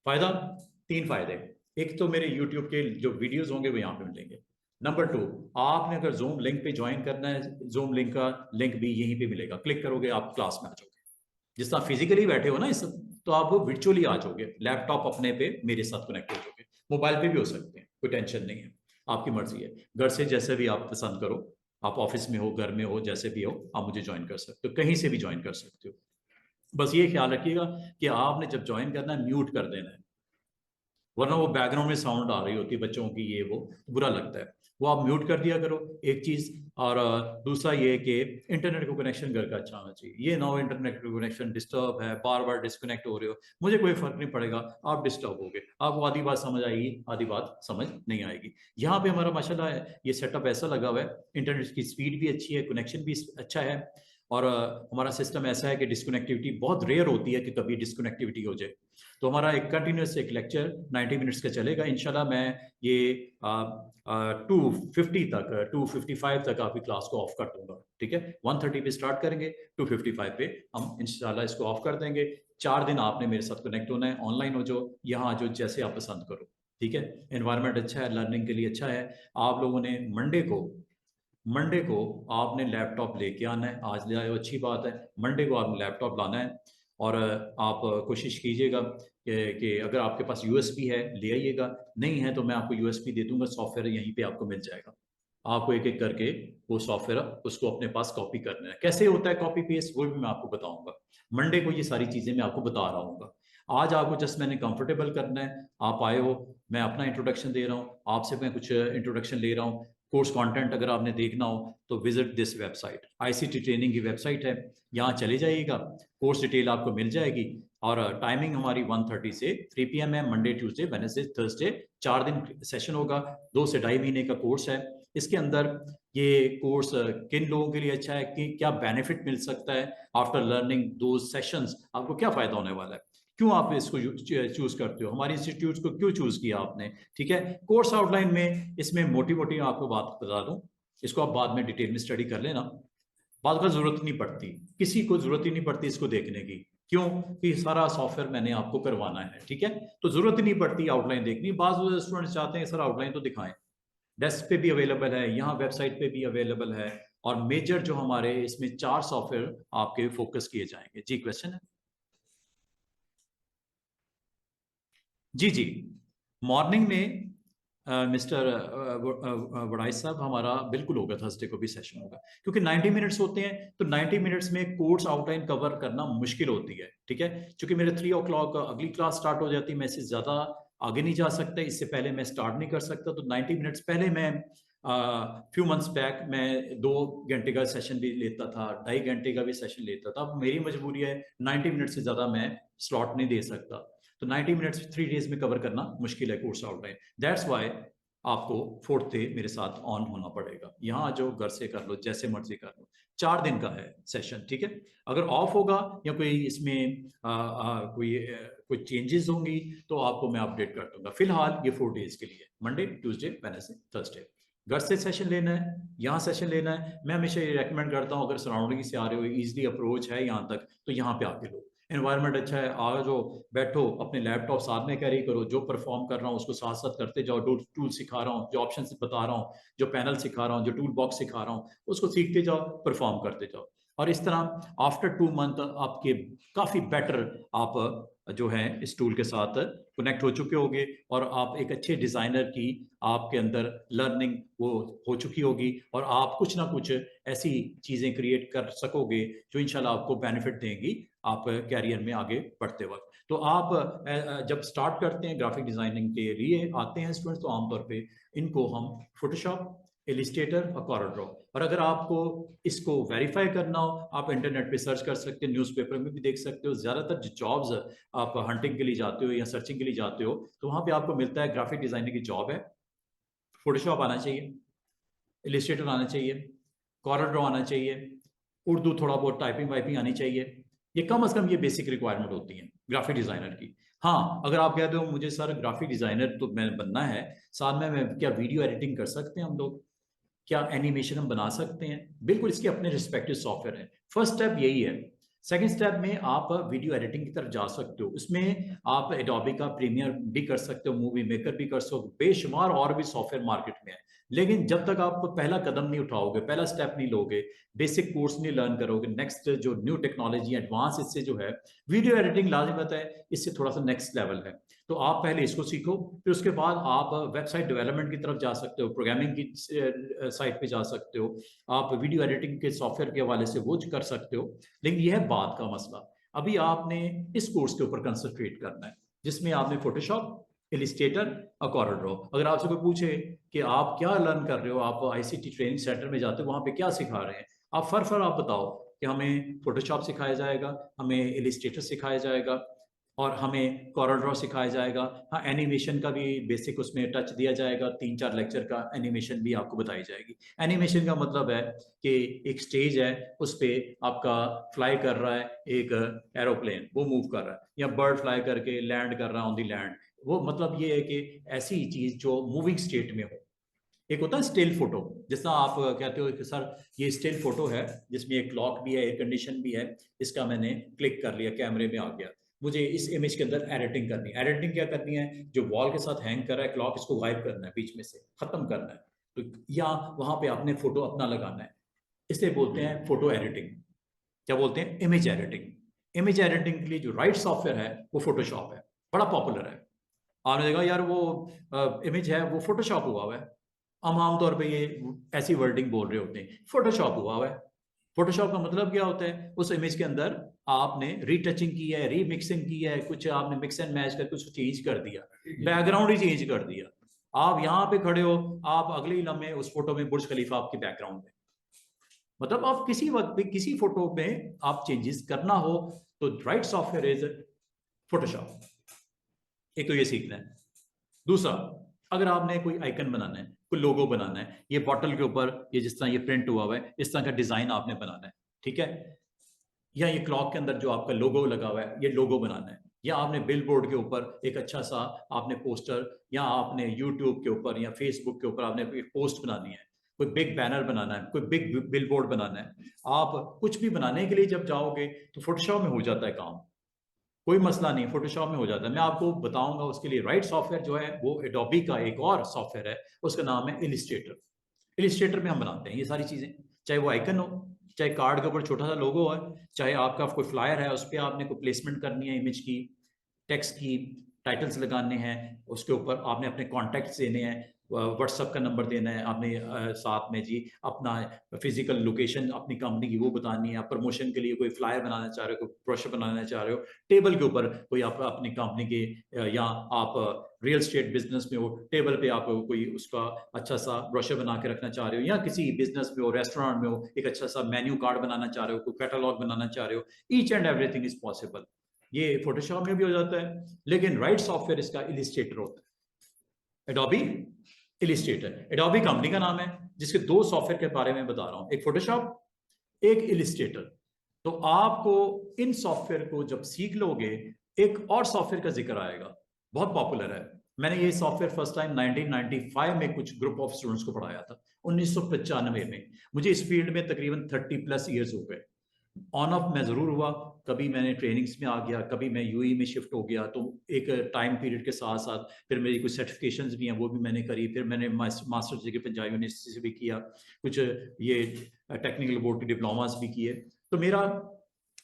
फायदा, 3 फायदे। एक तो मेरे यूट्यूब के जो वीडियोस होंगे वो यहाँ पे मिलेंगे। नंबर 2, आपने अगर जूम लिंक पे ज्वाइन करना है, जूम लिंक का लिंक भी यहीं पे मिलेगा, क्लिक करोगे आप क्लास में आ जाओगे, जिस तरह फिजिकली बैठे हो ना इस, तो आप वर्चुअली आ जाओगे, लैपटॉप अपने पे मेरे साथ कनेक्ट हो जाओगे, मोबाइल पे भी हो सकते हैं, कोई टेंशन नहीं है, आपकी मर्जी है, घर से जैसे भी आप पसंद करो, आप ऑफिस में हो, घर में हो, जैसे भी हो आप मुझे ज्वाइन कर सकते हो, कहीं से भी ज्वाइन कर सकते हो। बस ये ख्याल रखिएगा कि आपने जब ज्वाइन करना है म्यूट कर देना है, वरना वो बैकग्राउंड में साउंड आ रही होती है बच्चों की, ये वो बुरा लगता है, वो आप म्यूट कर दिया करो, एक चीज। और दूसरा ये कि इंटरनेट को कनेक्शन घर का अच्छा होना चाहिए, ये ना हो इंटरनेट को कनेक्शन डिस्टर्ब है, बार बार डिस्कनेक्ट हो रहे हो, मुझे कोई फर्क नहीं पड़ेगा, आप डिस्टर्ब होगे, आपको आधी बात समझ आएगी, आधी बात समझ नहीं आएगी। यहाँ पे हमारा माशाल्लाह है ये सेटअप ऐसा लगा हुआ है, इंटरनेट की स्पीड भी अच्छी है, कनेक्शन भी अच्छा है, और हमारा सिस्टम ऐसा है कि डिस्कनेक्टिविटी बहुत रेयर होती है कि कभी डिस्कनेक्टिविटी हो जाए। तो हमारा एक कंटिन्यूस एक लेक्चर 90 मिनट्स का चलेगा इंशाल्लाह। मैं ये 250 तक, 255 तक आपकी क्लास को ऑफ कर दूंगा, ठीक है। 130 पे स्टार्ट करेंगे, 255 पे हम इंशाल्लाह इसको ऑफ कर देंगे। 4 दिन आपने मेरे साथ कनेक्ट होना है, ऑनलाइन हो, जो यहाँ जो जैसे आप पसंद करो, ठीक है। एनवायरनमेंट अच्छा है, लर्निंग के लिए अच्छा है। आप लोगों ने मंडे को आपने लैपटॉप लेके आना है, आज ले आए हो अच्छी बात है, मंडे को आपने लैपटॉप लाना है, और आप कोशिश कीजिएगा कि अगर आपके पास यूएसबी है ले आइएगा, नहीं है तो मैं आपको यूएसबी दे दूंगा, सॉफ्टवेयर यहीं पे आपको मिल जाएगा, आपको एक एक करके वो सॉफ्टवेयर उसको अपने पास कॉपी करना है, कैसे होता है कॉपी पेस्ट वो भी मैं आपको बताऊंगा, मंडे को ये सारी चीजें मैं आपको बता रहा हूँ। आज आपको जस्ट मैंने कंफर्टेबल करना है, आप आए हो, मैं अपना इंट्रोडक्शन दे रहा हूँ, आपसे मैं कुछ इंट्रोडक्शन ले रहा हूँ। कोर्स कंटेंट अगर आपने देखना हो तो visit this website, ICT training की वेबसाइट है, यहाँ चले जाइएगा, कोर्स डिटेल आपको मिल जाएगी। और टाइमिंग हमारी 1:30 से 3 PM है, मंडे ट्यूसडे वेडनेसडे थर्सडे, 4 दिन सेशन होगा, 2 से 2.5 महीने का कोर्स है। इसके अंदर ये कोर्स किन लोगों के लिए अच्छा है, कि क्या बेनिफिट मिल सकता है आफ्टर लर्निंग दो सेशंस, आपको क्या फायदा होने वाला है, क्यों आप इसको चूज करते हो, हमारे इंस्टीट्यूट को क्यों चूज किया आपने। ठीक है, कोर्स आउटलाइन में इसमें मोटी मोटी आपको बात बता दूं, इसको आप बाद में डिटेल में स्टडी कर लेना, बाद का जरूरत नहीं पड़ती, किसी को जरूरत ही नहीं पड़ती इसको देखने की, क्यों कि सारा सॉफ्टवेयर मैंने आपको करवाना है। ठीक है, तो जरूरत ही नहीं पड़ती आउटलाइन देखनी, बाद स्टूडेंट्स चाहते हैं सर आउटलाइन तो दिखाएं, डेस्क पे भी अवेलेबल है, यहाँ वेबसाइट पे भी अवेलेबल है। और मेजर जो हमारे इसमें 4 सॉफ्टवेयर आपके फोकस किए जाएंगे। जी, क्वेश्चन है। जी जी, मॉर्निंग में मिस्टर वड़ाई साहब, हमारा बिल्कुल होगा, थर्सडे को भी सेशन होगा, क्योंकि 90 मिनट्स होते हैं, तो 90 मिनट्स में कोर्स आउटलाइन कवर करना मुश्किल होती है। ठीक है, क्योंकि मेरे 3 o'clock अगली क्लास स्टार्ट हो जाती है, मैं इससे ज़्यादा आगे नहीं जा सकता, इससे पहले मैं स्टार्ट नहीं कर सकता। तो 90 मिनट्स पहले मैं फ्यू मंथ्स बैक मैं 2 घंटे का सेशन भी लेता था, 2.5 घंटे का भी सेशन लेता था। अब मेरी मजबूरी है, 90 मिनट से ज़्यादा मैं स्लॉट नहीं दे सकता, तो 90 मिनट्स 3 डेज में कवर करना मुश्किल है कोर्स आउटलाइन। दैट्स वाई आपको 4th डे मेरे साथ ऑन होना पड़ेगा, यहाँ जो घर से कर लो, जैसे मर्जी कर लो, 4 दिन का है सेशन। ठीक है, अगर ऑफ होगा या कोई इसमें कोई चेंजेस होंगी तो आपको मैं अपडेट कर दूंगा। फिलहाल ये 4 डेज के लिए, मंडे ट्यूसडे वेडनेसडे थर्सडे, घर से सेशन लेना है, यहाँ सेशन लेना है। मैं हमेशा ये रेकमेंड करता हूँ, अगर सराउंडिंग से आ रहे हो, इजीली अप्रोच है यहाँ तक, तो यहाँ पे आके लो, एनवायरनमेंट अच्छा है, आ जो बैठो, अपने लैपटॉप साथ में कैरी करो, जो परफॉर्म कर रहा हूँ उसको साथ साथ करते जाओ, जो टूल सिखा रहा हूँ, जो ऑप्शन बता रहा हूँ, जो पैनल सिखा रहा हूँ, जो टूल बॉक्स सिखा रहा हूँ, उसको सीखते जाओ, परफॉर्म करते जाओ। और इस तरह आफ्टर 2 मंथ आपके काफी बेटर आप जो है इस टूल के साथ कनेक्ट हो चुके होंगे, और आप एक अच्छे डिजाइनर की आपके अंदर लर्निंग वो हो चुकी होगी, और आप कुछ ना कुछ ऐसी चीजें क्रिएट कर सकोगे जो इंशाल्लाह आपको बेनिफिट देंगी आप कैरियर में आगे बढ़ते वक्त। तो आप जब स्टार्ट करते हैं ग्राफिक डिजाइनिंग के लिए आते हैं स्टूडेंट्स, तो आमतौर पे इनको हम फोटोशॉप, इलिस्ट्रेटर और कॉरल ड्रॉ, और अगर आपको इसको वेरीफाई करना हो, आप इंटरनेट पे सर्च कर सकते हैं, न्यूज़पेपर में भी देख सकते हो। ज़्यादातर जो जॉब्स आप हंटिंग के लिए जाते हो या सर्चिंग के लिए जाते हो, तो वहाँ पे आपको मिलता है ग्राफिक डिजाइनिंग की जॉब है, फोटोशॉप आना चाहिए, इलिस्ट्रेटर आना चाहिए, कॉरल ड्रॉ आना चाहिए, उर्दू थोड़ा बहुत टाइपिंग वाइपिंग आनी चाहिए। ये कम से कम ये बेसिक रिक्वायरमेंट होती है ग्राफिक डिजाइनर की। हाँ, अगर आप कहते हो मुझे सर ग्राफिक डिजाइनर तो मैं बनना है, साथ में मैं क्या वीडियो एडिटिंग कर सकते हैं हम लोग, क्या एनिमेशन हम बना सकते हैं, बिल्कुल इसके अपने रिस्पेक्टिव सॉफ्टवेयर हैं। फर्स्ट स्टेप यही है। सेकंड स्टेप में आप वीडियो एडिटिंग की तरफ जा सकते हो, उसमें आप एडोबी का प्रीमियर भी कर सकते हो, मूवी मेकर भी कर सकते हो, बेशुमार और भी सॉफ्टवेयर मार्केट में है। लेकिन जब तक आप पहला कदम नहीं उठाओगे, पहला स्टेप नहीं लोगे, बेसिक कोर्स नहीं लर्न करोगे, नेक्स्ट जो न्यू टेक्नोलॉजी एडवांस इससे जो है, वीडियो एडिटिंग लाजमत है, इससे थोड़ा सा नेक्स्ट लेवल है। तो आप पहले इसको सीखो, फिर उसके बाद आप वेबसाइट डेवलपमेंट की तरफ जा सकते हो, प्रोग्रामिंग की साइट पे जा सकते हो, आप वीडियो एडिटिंग के सॉफ्टवेयर के हवाले से वो कर सकते हो। लेकिन यह है बात का मसला, अभी आपने इस कोर्स के ऊपर कंसंट्रेट करना है, जिसमें आपने फोटोशॉप, इलिस्ट्रेटर और कॉरल ड्रॉ। अगर आपसे कोई पूछे कि आप क्या लर्न कर रहे हो, आप आईसीटी ट्रेनिंग सेंटर में जाते हो, वहां पे क्या सिखा रहे हैं, आप फर आप बताओ कि हमें फोटोशॉप सिखाया जाएगा, हमें इलिस्ट्रेटर सिखाया जाएगा, और हमें कॉरल ड्रॉ सिखाया जाएगा। हाँ, एनिमेशन का भी बेसिक उसमें टच दिया जाएगा, 3-4 लेक्चर का एनिमेशन भी आपको बताई जाएगी। एनिमेशन का मतलब है कि एक स्टेज है, उस पर आपका फ्लाई कर रहा है एक एरोप्लेन, वो मूव कर रहा है, या बर्ड फ्लाई करके लैंड कर रहा है ऑन दी लैंड, वो मतलब ये है कि ऐसी चीज जो मूविंग स्टेट में हो। एक होता है स्टिल फोटो, जिसका आप कहते हो कि सर ये स्टिल फोटो है, जिसमें एक क्लॉक भी है, एयर कंडीशन भी है, इसका मैंने क्लिक कर लिया, कैमरे में आ गया, मुझे इस इमेज के अंदर एडिटिंग करनी है। एडिटिंग क्या करनी है, जो वॉल के साथ हैंग कर रहा है क्लॉक, इसको गायब करना है, बीच में से खत्म करना है, तो या वहां पे आपने फोटो अपना लगाना है, इसलिए बोलते हैं फोटो एडिटिंग। क्या बोलते हैं, इमेज एडिटिंग। इमेज एडिटिंग के लिए जो राइट सॉफ्टवेयर है वो फोटोशॉप है, बड़ा पॉपुलर है। आपने देखा यार वो इमेज है वो फोटोशॉप हुआ है, हम आमतौर पे ये ऐसी वर्डिंग बोल रहे होते हैं, फोटोशॉप हुआ है। फोटोशॉप का मतलब क्या होता है, उस इमेज के अंदर आपने रीटचिंग की है, रीमिक्सिंग की है, कुछ आपने मिक्स एंड मैच करके उसको चेंज कर दिया, बैकग्राउंड ही चेंज कर दिया, आप यहाँ पे खड़े हो, आप अगले ही लम्हे उस फोटो में बुर्ज खलीफा आपकी बैकग्राउंड में। मतलब आप किसी वक्त पे किसी फोटो में आप चेंजेस करना हो तो राइट सॉफ्टवेयर इज फोटोशॉप। एक तो ये सीखना है। दूसरा, अगर आपने कोई आइकन बनाना है, कोई लोगो बनाना है, ये बॉटल के ऊपर ये जिस तरह ये प्रिंट हुआ हुआ है इस तरह का डिजाइन आपने बनाना है, ठीक है, या ये क्लॉक के अंदर जो आपका लोगो लगा हुआ है ये लोगो बनाना है, या आपने बिल बोर्ड के ऊपर एक अच्छा सा आपने पोस्टर, या आपने यूट्यूब के ऊपर या फेसबुक के ऊपर आपने एक पोस्ट बनानी है, कोई बिग बैनर बनाना है, कोई बिग बिल बोर्ड बनाना है, आप कुछ भी बनाने के लिए जब जाओगे तो फोटोशॉप में हो जाता है काम, कोई मसला नहीं, फोटोशॉप में हो जाता है। मैं आपको बताऊंगा उसके लिए राइट सॉफ्टवेयर जो है वो एडोबी का एक और सॉफ्टवेयर है, उसका नाम है इलिस्ट्रेटर। इलिस्ट्रेटर में हम बनाते हैं ये सारी चीजें, चाहे वो आइकन हो, चाहे कार्ड के ऊपर छोटा सा लोगो है, चाहे आपका कोई फ्लायर है उस पर आपने कोई प्लेसमेंट करनी है इमेज की, टेक्स्ट की, टाइटल्स लगाने हैं, उसके ऊपर आपने अपने कॉन्टैक्ट्स देने हैं, व्हाट्सअप का नंबर देना है आपने, साथ में जी अपना फिजिकल लोकेशन अपनी कंपनी की वो बतानी है, आप प्रमोशन के लिए कोई फ्लायर बनाना चाह रहे हो, कोई ब्रोशर बनाना चाह रहे हो, टेबल के ऊपर कोई आप अपनी कंपनी के, या आप रियल स्टेट बिजनेस में हो, टेबल पे आप कोई उसका अच्छा सा ब्रोशर बना के रखना चाह रहे हो, या किसी बिजनेस में हो, रेस्टोरेंट में हो, एक अच्छा सा मेन्यू कार्ड बनाना चाह रहे हो, कोई कैटलॉग बनाना चाह रहे हो, each and everything is possible. ये फोटोशॉप में भी हो जाता है, लेकिन राइट सॉफ्टवेयर इसका इलिस्ट्रेटर होता है, एडोबी इलिस्ट्रेटर। एडोबी कंपनी का नाम है, जिसके दो सॉफ्टवेयर के बारे में बता रहा हूं, एक फोटोशॉप एक इलिस्ट्रेटर। तो आपको इन सॉफ्टवेयर को जब सीख लोगे, एक और सॉफ्टवेयर का जिक्र आएगा, बहुत पॉपुलर है। मैंने ये सॉफ्टवेयर फर्स्ट टाइम 1995 में कुछ ग्रुप ऑफ स्टूडेंट्स को पढ़ाया था, 1995 में। मुझे इस फील्ड में तकरीबन 30+ ईयर्स हो गए। ऑन ऑफ मैं ज़रूर हुआ, कभी मैंने ट्रेनिंग्स में आ गया, कभी मैं यूएई में शिफ्ट हो गया, तो एक टाइम पीरियड के साथ साथ फिर मेरी कुछ सर्टिफिकेशंस भी हैं वो भी मैंने करी, फिर मैंने मास्टर्स डिग्री पंजाब यूनिवर्सिटी से भी किया, कुछ ये टेक्निकल बोर्ड के डिप्लोमास भी किए। तो मेरा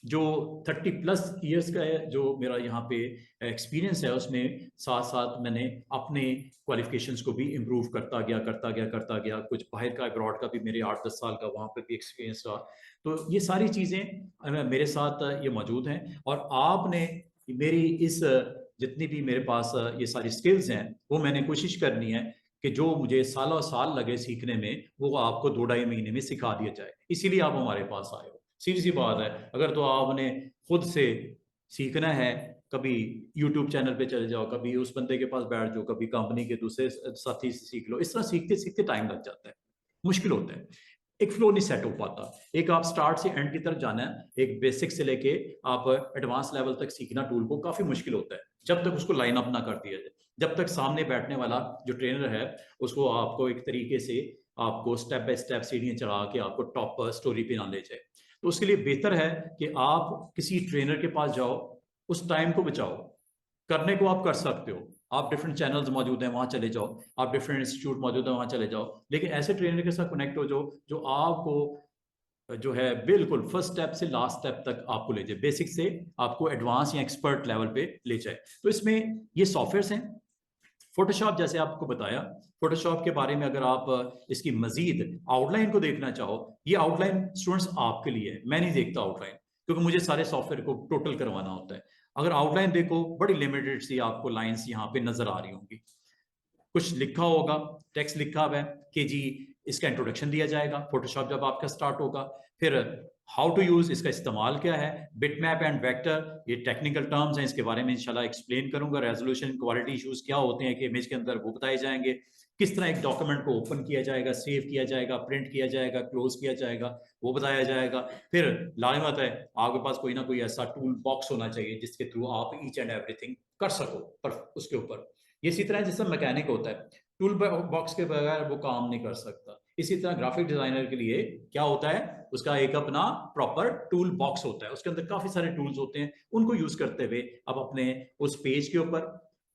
जो 30+ ईयर्स का है जो मेरा यहाँ पे एक्सपीरियंस है, उसमें साथ साथ मैंने अपने क्वालिफिकेशंस को भी इम्प्रूव करता गया। कुछ बाहर का अब्रॉड का भी मेरे 8-10 साल का वहाँ पर भी एक्सपीरियंस रहा। तो ये सारी चीज़ें मेरे साथ ये मौजूद हैं, और आपने मेरी इस जितनी भी मेरे पास ये सारी स्किल्स हैं वो मैंने कोशिश करनी है कि जो मुझे सालों साल लगे सीखने में वो आपको 2-2.5 महीने में सिखा दिया जाए। इसीलिए आप हमारे पास आए हो। सीधी सी बात है, अगर तो आपने खुद से सीखना है, कभी यूट्यूब चैनल पे चले जाओ, कभी उस बंदे के पास बैठ जाओ, कभी कंपनी के दूसरे साथी से सीख लो, इस तरह सीखते सीखते टाइम लग जाता है, मुश्किल होता है, एक फ्लो नहीं सेट हो पाता। एक आप स्टार्ट से एंड की तरफ जाना है, एक बेसिक से लेके आप एडवांस लेवल तक सीखना टूल को काफी मुश्किल होता है, जब तक उसको लाइन अप ना कर दिया जाए, जब तक सामने बैठने वाला जो ट्रेनर है उसको आपको एक तरीके से आपको स्टेप बाय स्टेप सीढ़ियां चढ़ा के आपको टॉप स्टोरी पे ना ले जाए। तो उसके लिए बेहतर है कि आप किसी ट्रेनर के पास जाओ, उस टाइम को बचाओ, करने को आप कर सकते हो, आप डिफरेंट चैनल्स मौजूद हैं वहां चले जाओ, आप डिफरेंट इंस्टीट्यूट मौजूद है वहां चले जाओ, लेकिन ऐसे ट्रेनर के साथ कनेक्ट हो जाओ जो आपको जो है बिल्कुल फर्स्ट स्टेप से लास्ट स्टेप तक आपको ले जाए, बेसिक से आपको एडवांस या एक्सपर्ट लेवल पे ले जाए। तो इसमें ये सॉफ्टवेयर्स हैं। फोटोशॉप जैसे आपको बताया, फोटोशॉप के बारे में अगर आप इसकी मजीद आउटलाइन को देखना चाहो, ये आउटलाइन स्टूडेंट्स आपके लिए है, मैं नहीं देखता आउटलाइन, क्योंकि मुझे सारे सॉफ्टवेयर को टोटल करवाना होता है। अगर आउटलाइन देखो, बड़ी लिमिटेड सी आपको लाइंस यहाँ पे नजर आ रही होंगी, कुछ लिखा होगा, टेक्स्ट लिखा हुआ है कि जी इसका इंट्रोडक्शन दिया जाएगा फोटोशॉप जब आपका स्टार्ट होगा, फिर हाउ टू यूज, इसका इस्तेमाल क्या है, बिटमैप एंड वेक्टर, ये टेक्निकल टर्म्स हैं, इसके बारे में इंशाल्लाह एक्सप्लेन करूंगा, रेजोल्यूशन क्वालिटी इश्यूज क्या होते हैं कि इमेज के अंदर वो बताए जाएंगे, किस तरह एक डॉक्यूमेंट को ओपन किया जाएगा, सेव किया जाएगा, प्रिंट किया जाएगा, क्लोज किया जाएगा, वो बताया जाएगा। फिर लाजमत है आपके पास कोई ना कोई ऐसा टूल बॉक्स होना चाहिए जिसके थ्रू आप ईच एंड एवरीथिंग कर सको, पर उसके ऊपर ये इसी तरह जैसे मैकेनिक होता है, टूल बॉक्स के बगैर वो काम नहीं कर सकता, इसी तरह ग्राफिक डिजाइनर के लिए क्या होता है, उसका एक अपना प्रॉपर टूल बॉक्स होता है, उसके अंदर काफी सारे टूल्स होते हैं, उनको यूज करते हुए आप अपने उस पेज के ऊपर,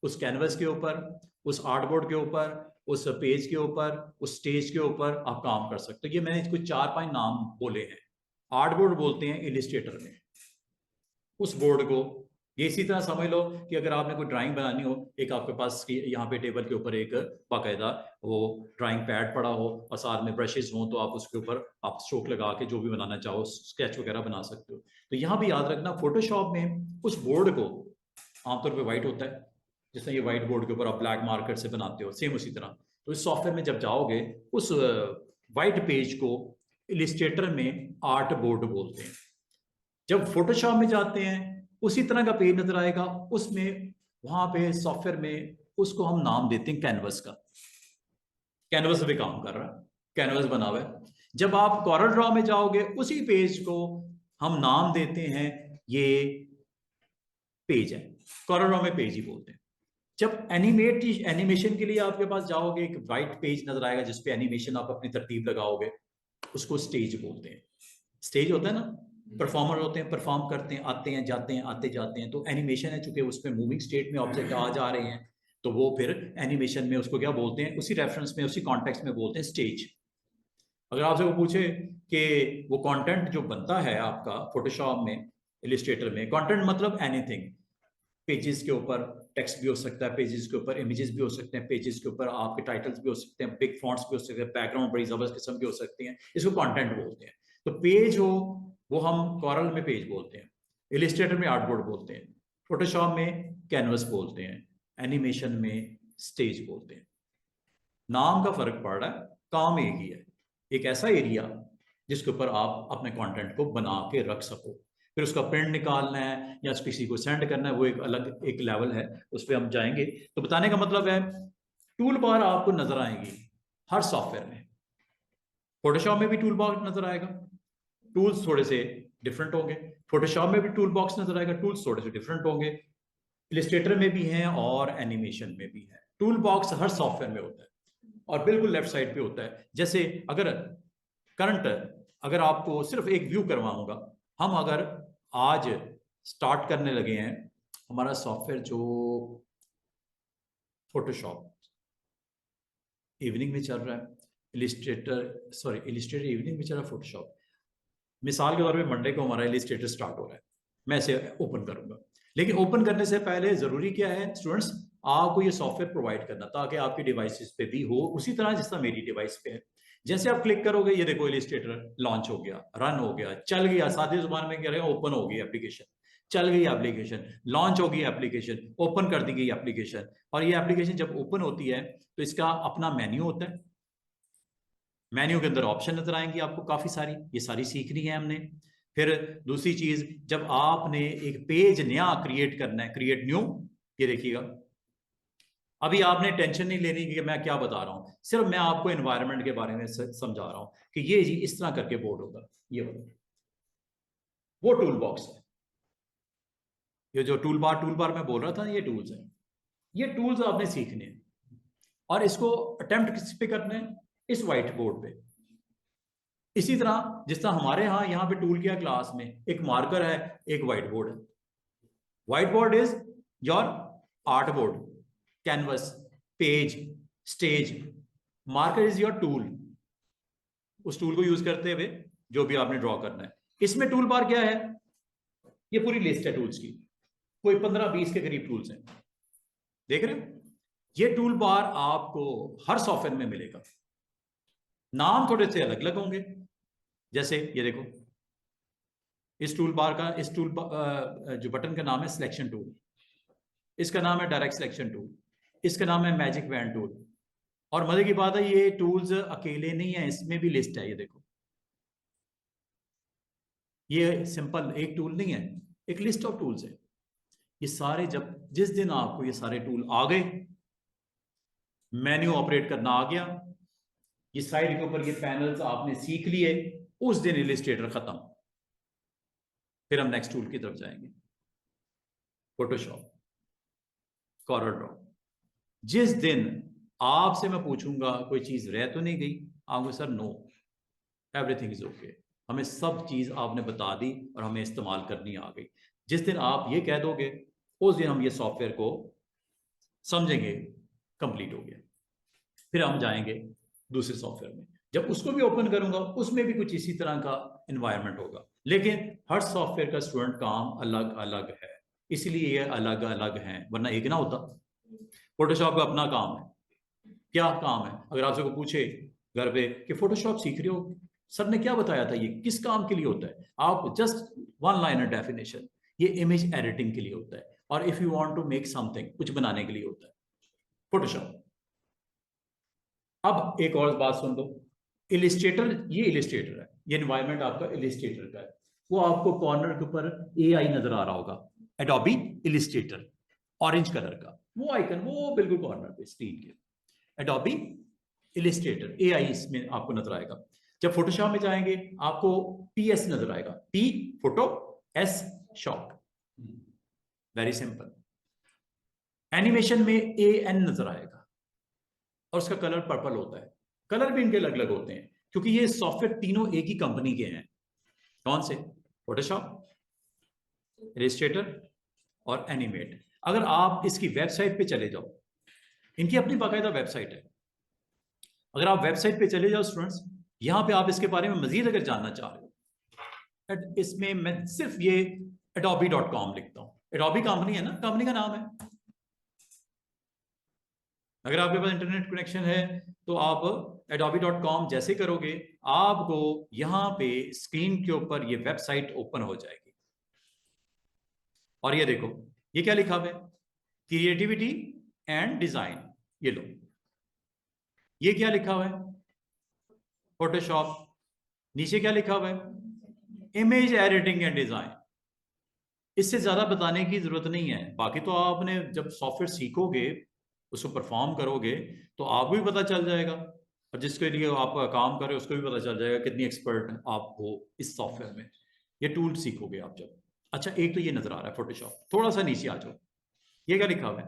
उस कैनवस के ऊपर, उस आर्टबोर्ड के ऊपर, उस पेज के ऊपर, उस स्टेज के ऊपर आप काम कर सकते हो। ये मैंने कुछ 4-5 नाम बोले हैं। आर्टबोर्ड बोलते हैं इलिस्ट्रेटर में उस बोर्ड को, ये इसी तरह समझ लो कि अगर आपने कोई ड्राइंग बनानी हो, एक आपके पास यहाँ पे टेबल के ऊपर एक बाकायदा वो ड्राइंग पैड पड़ा हो और साथ में ब्रशेस हो, तो आप उसके ऊपर आप स्ट्रोक लगा के जो भी बनाना चाहो स्केच वगैरह बना सकते हो। तो यहाँ भी याद रखना, फोटोशॉप में उस बोर्ड को आमतौर पर व्हाइट होता है, जिस तरह ये व्हाइट बोर्ड के ऊपर आप ब्लैक मार्कर से बनाते हो, सेम उसी तरह। तो इस सॉफ्टवेयर में जब जाओगे, उस व्हाइट पेज को इलिस्ट्रेटर में आर्ट बोर्ड बोलते हैं। जब फोटोशॉप में जाते हैं, उसी तरह का पेज नजर आएगा, उसमें वहां पे सॉफ्टवेयर में उसको हम नाम देते हैं कैनवस का। कैनवस पे काम कर रहा है, कैनवस बना हुआ है। जब आप कॉरल ड्रॉ में जाओगे, उसी पेज को हम नाम देते हैं ये पेज है, कॉरल ड्रॉ में पेज ही बोलते हैं। जब एनिमेशन के लिए आपके पास जाओगे, एक व्हाइट पेज नजर आएगा जिसपे एनिमेशन आप अपनी तरतीब लगाओगे, उसको स्टेज बोलते हैं। स्टेज होता है ना, परफॉर्मर होते हैं, परफॉर्म करते हैं, आते हैं जाते हैं, आते जाते हैं। तो एनिमेशन है, चूंकि उसमें मूविंग स्टेट में ऑब्जेक्ट आ जा रहे हैं, तो वो फिर एनिमेशन में उसको क्या बोलते हैं, उसी रेफरेंस में, उसी कॉन्टेक्स्ट में बोलते हैं स्टेज। अगर आपसे वो पूछे कि वो कंटेंट जो बनता है आपका फोटोशॉप में, इलिस्ट्रेटर में, कंटेंट मतलब एनीथिंग, पेजेस के ऊपर टेक्स्ट भी हो सकता है, पेजेस के ऊपर इमेजेस भी हो सकते हैं, पेजेस के ऊपर आपके टाइटल्स भी हो सकते हैं, बिग फॉन्ट्स भी हो सकते हैं, बैकग्राउंड बड़ी जबरदस्त किस्म के हो सकते हैं, इसको कंटेंट बोलते हैं। तो पेज हो, वो हम कॉरल में पेज बोलते हैं, इलिस्ट्रेटर में आर्टबोर्ड बोलते हैं, फोटोशॉप में कैनवस बोलते हैं, एनिमेशन में स्टेज बोलते हैं। नाम का फर्क पड़ रहा है, काम एक ही है। एक ऐसा एरिया जिसके ऊपर आप अपने कंटेंट को बना के रख सको, फिर उसका प्रिंट निकालना है या किसी को सेंड करना है, वो एक अलग एक लेवल है, उस पर हम जाएंगे। तो बताने का मतलब है, टूल बार आपको नजर आएंगी हर सॉफ्टवेयर में। फोटोशॉप में भी टूल बार नजर आएगा, टूल्स थोड़े से डिफरेंट होंगे। फोटोशॉप में भी टूल बॉक्स नजर आएगा, टूल्स थोड़े से डिफरेंट होंगे। इलिस्ट्रेटर में भी हैं और एनिमेशन में भी है। टूल बॉक्स हर सॉफ्टवेयर में होता है और बिल्कुल लेफ्ट साइड पे होता है। जैसे अगर करंट, अगर आपको सिर्फ एक व्यू करवाऊंगा, हम अगर आज स्टार्ट करने लगे हैं हमारा सॉफ्टवेयर जो फोटोशॉप इवनिंग में चल रहा है, इलिस्ट्रेटर इवनिंग में चल रहा है, फोटोशॉप मिसाल के तौर पे मंडे को हमारा इलिस्ट्रेटर स्टार्ट हो रहा है, मैं इसे ओपन करूंगा। लेकिन ओपन करने से पहले जरूरी क्या है स्टूडेंट्स, आपको ये सॉफ्टवेयर प्रोवाइड करना ताकि आपकी डिवाइसेस पे भी हो उसी तरह जिस तरह मेरी डिवाइस पे है। जैसे आप क्लिक करोगे, ये देखो इलिस्ट्रेटर लॉन्च हो गया, रन हो गया, चल गया, सादी जुबान में कह रहे हैं ओपन हो गई एप्लीकेशन, चल गई एप्लीकेशन, लॉन्च हो गई एप्लीकेशन, ओपन कर दी गई एप्लीकेशन। और ये एप्लीकेशन जब ओपन होती है तो इसका अपना मेन्यू होता है, मेन्यू के अंदर ऑप्शन नजर आएंगी आपको काफी सारी, ये सारी सीखनी है हमने। फिर दूसरी चीज, जब आपने एक पेज नया क्रिएट करना है, क्रिएट न्यू, ये देखिएगा, अभी आपने टेंशन नहीं लेनी कि मैं क्या बता रहा हूं, सिर्फ मैं आपको एनवायरनमेंट के बारे में समझा रहा हूं कि ये जी इस तरह करके बोर्ड होगा, ये होगा वो टूल बॉक्स है। ये जो टूल बार मैं बोल रहा था, ये टूल्स है, ये टूल्स आपने सीखने हैं और इसको अटेम्प्ट किस पे करना है, इस व्हाइट बोर्ड पे। इसी तरह जिस तरह हमारे यहाँ पे टूल किया क्लास में, एक मार्कर है, एक व्हाइट बोर्ड है। White board is your art board, canvas, page, stage. Marker is your tool, उस टूल को यूज करते हुए जो भी आपने ड्रॉ करना है। इसमें टूल बार क्या है, ये पूरी लिस्ट है टूल्स की, कोई 15-20 के करीब टूल्स हैं, देख रहे हो। ये टूल बार आपको हर सॉफ्टवेयर में मिलेगा, नाम थोड़े से अलग अलग होंगे। जैसे ये देखो, इस टूल बार का, इस टूल जो बटन का नाम है सिलेक्शन टूल, इसका नाम है डायरेक्ट सिलेक्शन टूल, इसका नाम है मैजिक वैन टूल। और मजे की बात है, ये टूल्स अकेले नहीं है, इसमें भी लिस्ट है, ये देखो, ये सिंपल एक टूल नहीं है, एक लिस्ट ऑफ टूल्स है। ये सारे जब जिस दिन आपको ये सारे टूल आ गए, मेन्यू ऑपरेट करना आ गया, ये साइड के ऊपर ये पैनल्स आपने सीख लिए, उस दिन इलिस्ट्रेटर खत्म। फिर हम नेक्स्ट टूल की तरफ जाएंगे, फोटोशॉप, कॉरल ड्रॉ। जिस दिन आपसे मैं पूछूंगा कोई चीज रह तो नहीं गई, आपको sir no, everything is okay, हमें सब चीज आपने बता दी और हमें इस्तेमाल करनी आ गई। जिस दिन आप ये कह दोगे, उस दिन हम ये सॉफ्टवेयर को समझेंगे कंप्लीट हो गया। फिर हम जाएंगे दूसरे सॉफ्टवेयर में, जब उसको भी ओपन करूंगा उसमें भी कुछ इसी तरह का एनवायरनमेंट होगा, लेकिन हर सॉफ्टवेयर का स्टूडेंट काम अलग अलग है। इसलिए ये अलग अलग हैं, वरना एक ना होता। फोटोशॉप का अपना काम है। क्या काम है? अगर आपसे को पूछे घर पे कि फोटोशॉप सीख रहे हो, सर ने क्या बताया था, ये किस काम के लिए होता है, आप जस्ट वन लाइनर डेफिनेशन, ये इमेज एडिटिंग के लिए होता है, और if you want to make something, कुछ बनाने के लिए होता है फोटोशॉप। अब एक और बात सुन लो, इलिस्ट्रेटर, ये इलिस्ट्रेटर है, ये एनवायरमेंट आपका इलिस्ट्रेटर का है। वो आपको कॉर्नर के ऊपर AI नजर आ रहा होगा, एडोबी इलिस्ट्रेटर, ऑरेंज कलर का वो आइकन, वो बिल्कुल कॉर्नर पे स्क्रीन के, एडोबी इलिस्ट्रेटर AI इसमें आपको नजर आएगा। जब फोटोशॉप में जाएंगे आपको PS नजर आएगा, P photo, S shop, very simple. Animation में AN नजर आएगा और उसका कलर पर्पल होता है। कलर भी इनके अलग अलग होते हैं क्योंकि ये सॉफ्टवेयर तीनों एक ही कंपनी के हैं। कौन से? फोटोशॉप, इलिस्ट्रेटर और एनिमेट। अगर आप इसकी वेबसाइट पे चले जाओ, इनकी अपनी बाकायदा वेबसाइट है, अगर आप वेबसाइट पे चले जाओ स्टूडेंट्स, यहां पे आप इसके बारे में मजीद अगर जानना चाह रहे हो, इसमें मैं सिर्फ ये adobe.com लिखता हूं। एडोबी कंपनी है ना, कंपनी का नाम है। अगर आपके पास इंटरनेट कनेक्शन है तो आप adobe.com जैसे करोगे, आपको यहां पे स्क्रीन के ऊपर ये वेबसाइट ओपन हो जाएगी। और ये देखो, ये क्या लिखा हुआ है, क्रिएटिविटी एंड डिजाइन। ये लो, ये क्या लिखा हुआ है, फोटोशॉप। नीचे क्या लिखा हुआ है, इमेज एडिटिंग एंड डिजाइन। इससे ज्यादा बताने की जरूरत नहीं है। बाकी तो आपने जब सॉफ्टवेयर सीखोगे, उसको परफॉर्म करोगे, तो आपको भी पता चल जाएगा, और जिसके लिए आप काम कर रहे हो उसको भी पता चल जाएगा कितनी एक्सपर्ट आप हो इस सॉफ्टवेयर में। ये टूल सीखोगे आप जब। अच्छा, एक तो ये नजर आ रहा है फोटोशॉप। थोड़ा सा नीचे आ जाओ, ये क्या लिखा हुआ है,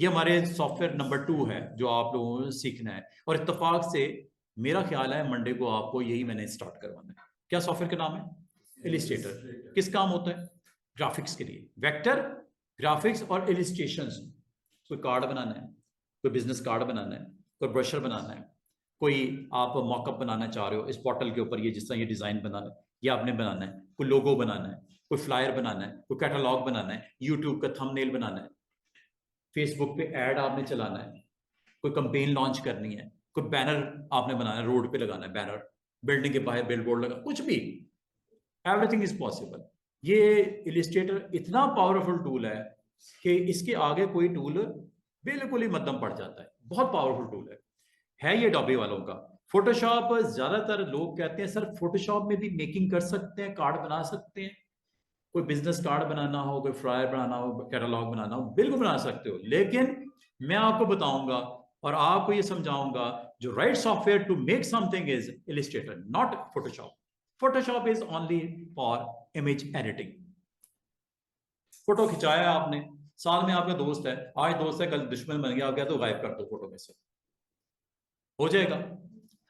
ये हमारे सॉफ्टवेयर नंबर 2 है जो आप लोगों को सीखना है। और इत्तेफाक से मेरा ख्याल है मंडे को आपको यही मैंने स्टार्ट करवाना है। क्या सॉफ्टवेयर का नाम है? इलिस्ट्रेटर। किस काम होता है? ग्राफिक्स के लिए, वेक्टर ग्राफिक्स और इलिस्ट्रेशंस। कोई कार्ड बनाना है, कोई बिजनेस कार्ड बनाना है, कोई ब्रोशर बनाना है, कोई आप मॉकअप बनाना चाह रहे हो इस बॉटल के ऊपर, ये जिस तरह ये डिजाइन बनाना है, ये आपने बनाना है। कोई लोगो बनाना है, कोई फ्लायर बनाना है, कोई कैटलॉग बनाना है, यूट्यूब का थंबनेल बनाना है, फेसबुक पे ऐड आपने चलाना है, कोई कंपेन लॉन्च करनी है, कोई बैनर आपने बनाना है, रोड पे लगाना है बैनर, बिल्डिंग के बाहर बिलबोर्ड लगा, कुछ भी, एवरीथिंग इज पॉसिबल। ये इलिस्ट्रेटर इतना पावरफुल टूल है कि इसके आगे कोई टूल बिल्कुल ही मध्यम पड़ जाता है। बहुत पावरफुल टूल है ये एडोबी वालों का। फोटोशॉप ज्यादातर लोग कहते हैं सर फोटोशॉप में भी मेकिंग कर सकते हैं, कार्ड बना सकते हैं, कोई बिजनेस कार्ड बनाना हो, कोई फ्लायर बनाना हो, कैटलॉग बनाना हो, बिल्कुल बना सकते हो। लेकिन मैं आपको बताऊंगा और आपको ये समझाऊंगा, जो right software to make something is Illustrator, not Photoshop. Photoshop is only for image editing. Photo खिंचाया आपने, साल में आपका दोस्त है, आज दोस्त है कल दुश्मन बन गया, तो गायब कर दो फोटो में से, हो जाएगा।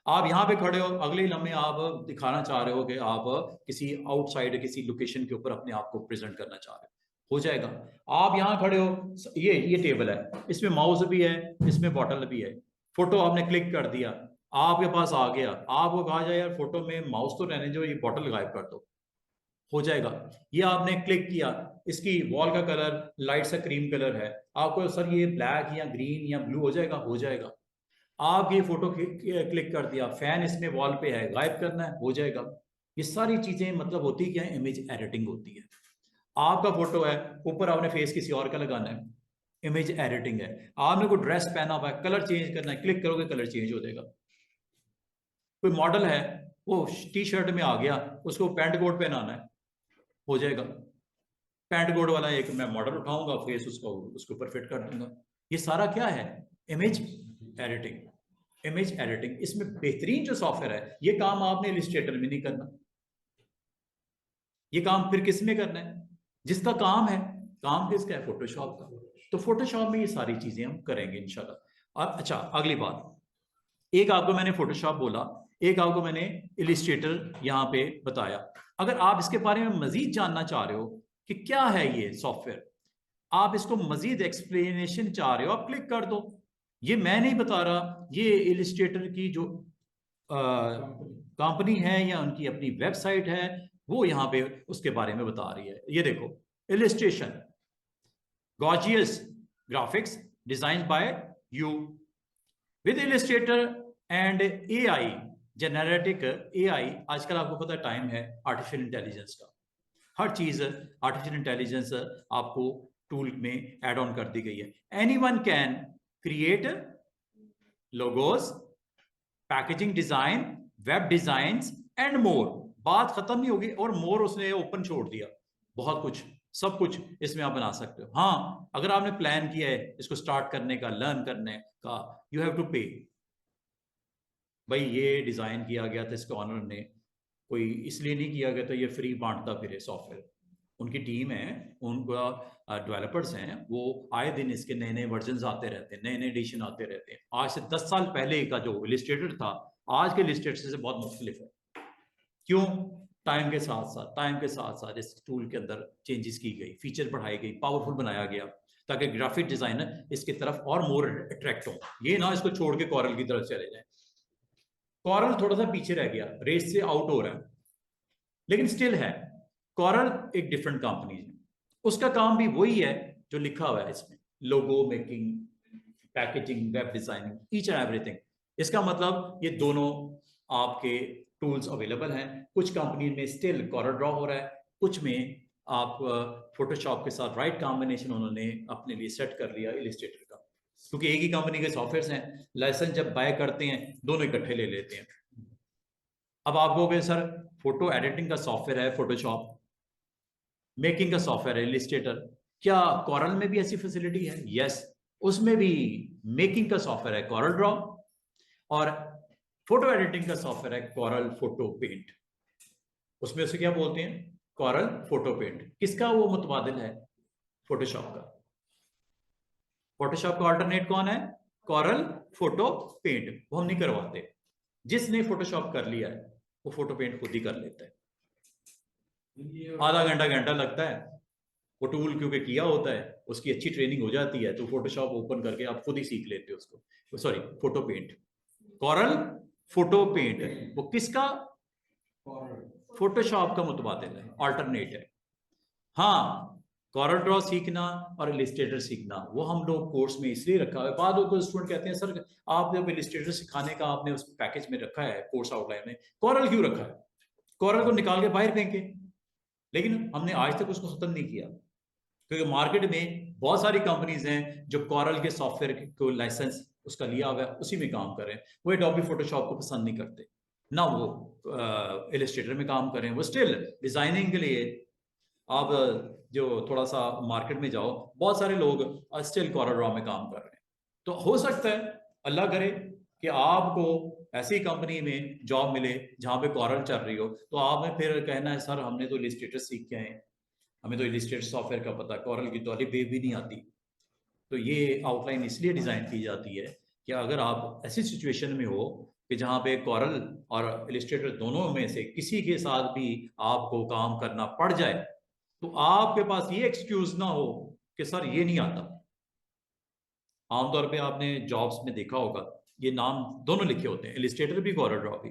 आप यहां पे खड़े हो, अगले ही लम्हे आप दिखाना चाह रहे हो कि आप किसी आउटसाइड किसी लोकेशन के ऊपर अपने आप को प्रेजेंट करना चाह रहे हो जाएगा। आप यहां खड़े हो, ये टेबल है, इसमें माउस भी है, इसमें बॉटल भी है, फोटो आपने क्लिक कर दिया, आपके पास आ गया, आपको कहा जाए यार फोटो में माउस तो रहने जो, ये बॉटल गायब कर दो, हो जाएगा। ये आपने क्लिक किया, इसकी वॉल का कलर लाइट सा क्रीम कलर है, आपको सर ये ब्लैक या ग्रीन या ब्लू हो जाएगा, हो जाएगा। आप ये फोटो क्लिक कर दिया, फैन इसमें वॉल पे है, गायब करना है, हो जाएगा। ये सारी चीजें मतलब होती क्या है, इमेज एडिटिंग होती है। आपका फोटो है, ऊपर आपने फेस किसी और का लगाना है, इमेज एडिटिंग है। आपने कोई ड्रेस पहना हुआ है, कलर चेंज करना है, क्लिक करोगे कलर चेंज हो जाएगा। कोई मॉडल है, वो टी शर्ट में आ गया, उसको पैंट कोट पहनाना है, हो जाएगा। पैंट कोट वाला एक मैं मॉडल उठाऊंगा, फेस उसको उसके ऊपर फिट कर दूंगा। ये सारा क्या है, इमेज एडिटिंग। इमेज एडिटिंग, इसमें बेहतरीन जो सॉफ्टवेयर है, ये काम आपने इलिस्ट्रेटर में नहीं करना। ये काम फिर किस में करना है, जिसका काम है, काम किसका है, फोटोशॉप का। तो फोटोशॉप में ये सारी चीजें हम करेंगे इंशाल्लाह। और अच्छा, अगली बात, एक आपको मैंने फोटोशॉप बोला, एक आपको मैंने इलिस्ट्रेटर यहां पे बताया। अगर आप इसके बारे में मजीद जानना चाह रहे हो कि क्या है ये सॉफ्टवेयर, आप इसको मजीद एक्सप्लेनेशन चाह रहे हो, आप क्लिक कर दो। ये मैं नहीं बता रहा, ये इलिस्ट्रेटर की जो कंपनी है या उनकी अपनी वेबसाइट है, वो यहाँ पे उसके बारे में बता रही है। ये देखो, illustration, gorgeous graphics designed by you with Illustrator and AI, जेनरेटिक AI। आजकल आपको पता टाइम है आर्टिफिशियल इंटेलिजेंस का, हर चीज आर्टिफिशियल इंटेलिजेंस आपको टूल में ऐड ऑन कर दी गई है। Anyone can create logos, packaging design, web design and more. बात खत्म नहीं होगी, और मोर उसने ओपन छोड़ दिया, बहुत कुछ, सब कुछ इसमें आप बना सकते हो। हाँ, अगर आपने प्लान किया है इसको स्टार्ट करने का, लर्न करने का, यू हैव टू पे। भाई ये डिजाइन किया गया था इसके ऑनर ने, कोई इसलिए नहीं किया गया तो ये फ्री बांटता फिरे सॉफ्टवेयर। उनकी टीम है, उनका डेवलपर्स हैं, वो आए दिन इसके नए नए वर्जन आते रहते हैं, नए नए एडिशन आते रहते हैं। आज से 10 साल पहले का जो इलिस्ट्रेटर था आज के इलिस्ट्रेटर से बहुत मुख्तलिफ है। क्यों? टाइम के साथ साथ इस टूल के अंदर चेंजेस की गई, फीचर बढ़ाई गई, पावरफुल बनाया गया, ताकि ग्राफिक डिजाइनर इसकी तरफ और मोर अट्रैक्ट हो। ये ना इसको छोड़ के कॉरल की तरफ चले जाए। कॉरल थोड़ा सा पीछे रह गया, रेस से आउट हो रहा है, लेकिन स्टिल है। कॉरल एक डिफरेंट कंपनी है, उसका काम भी वही है जो लिखा हुआ है इसमें, logo making, packaging, web designing, each and everything. इसका मतलब ये दोनों आपके टूल्स अवेलेबल हैं। कुछ कंपनी में स्टिल कॉरल ड्रॉ हो रहा है, कुछ में आप फोटोशॉप के साथ राइट कॉम्बिनेशन उन्होंने अपने लिए सेट कर लिया इलिस्ट्रेटर का, क्योंकि एक ही कंपनी के सॉफ्टवेयर हैं। लाइसेंस जब बाय करते हैं दोनों इकट्ठे ले लेते हैं। अब आप कहोगे सर फोटो एडिटिंग का सॉफ्टवेयर है फोटोशॉप, मेकिंग का सॉफ्टवेयर है इलिस्ट्रेटर, क्या कॉरल में भी ऐसी फैसिलिटी है? यस, उसमें भी मेकिंग का सॉफ्टवेयर है कॉरल ड्रॉ, और फोटो एडिटिंग का सॉफ्टवेयर है कॉरल फोटो पेंट। उसमें उसे क्या बोलते हैं? Corel Photo Paint. किसका वो मुतबादिल है? फोटोशॉप का। फोटोशॉप का अल्टरनेट कौन है? Corel Photo Paint. वो हम नहीं करवाते, जिसने फोटोशॉप कर लिया है वो फोटो पेंट खुद ही कर लेता है। आधा घंटा लगता है, वो टूल क्योंकि किया होता है, उसकी अच्छी ट्रेनिंग हो जाती है, तो फोटोशॉप ओपन करके आप खुद ही सीख लेते हो उसको। Sorry, photo paint, Corel Photo Paint. वो किसका? फोटोशॉप का मुतबादिल है, अल्टरनेट है। हाँ, कॉरल ड्रॉ सीखना और इलिस्ट्रेटर सीखना वो हम लोग कोर्स में इसलिए रखा है। बाद में स्टूडेंट कहते हैं सर आप जब इलिस्ट्रेटर सिखाने का आपने उस पैकेज में रखा है, कोर्स आउटलाइन में, कॉरल क्यों रखा है? कॉरल को निकाल के बाहर फेंके। लेकिन हमने आज तक उसको खत्म नहीं किया, क्योंकि मार्केट में बहुत सारी कंपनीज हैं जो कॉरल के सॉफ्टवेयर को लाइसेंस उसका लिया हुआ है, उसी में काम कर रहे हैं। वो एडोबी फोटोशॉप को पसंद नहीं करते, ना वो इलिस्ट्रेटर में काम कर रहे हैं। वो स्टिल डिजाइनिंग के लिए आप जो थोड़ा सा मार्केट में जाओ, बहुत सारे लोग स्टिल कॉरल ड्रॉ में काम कर रहे हैं। तो हो सकता है, अल्लाह करे कि आपको ऐसी कंपनी में जॉब मिले जहां पे कॉरल चल रही हो, तो आपने फिर कहना है सर हमने तो इलिस्ट्रेटर सीख के आए हैं, हमें तो इलिस्ट्रेटर सॉफ्टवेयर का पता है, कॉरल की तो अली बे भी नहीं आती। तो ये आउटलाइन इसलिए डिजाइन की जाती है कि अगर आप ऐसी सिचुएशन में हो कि जहां पे कॉरल और इलिस्ट्रेटर दोनों में से किसी के साथ भी आपको काम करना पड़ जाए, तो आपके पास ये एक्सक्यूज ना हो कि सर ये नहीं आता। आमतौर पे आपने जॉब्स में देखा होगा ये नाम दोनों लिखे होते हैं, इलिस्ट्रेटर भी कॉरल ड्रॉ भी।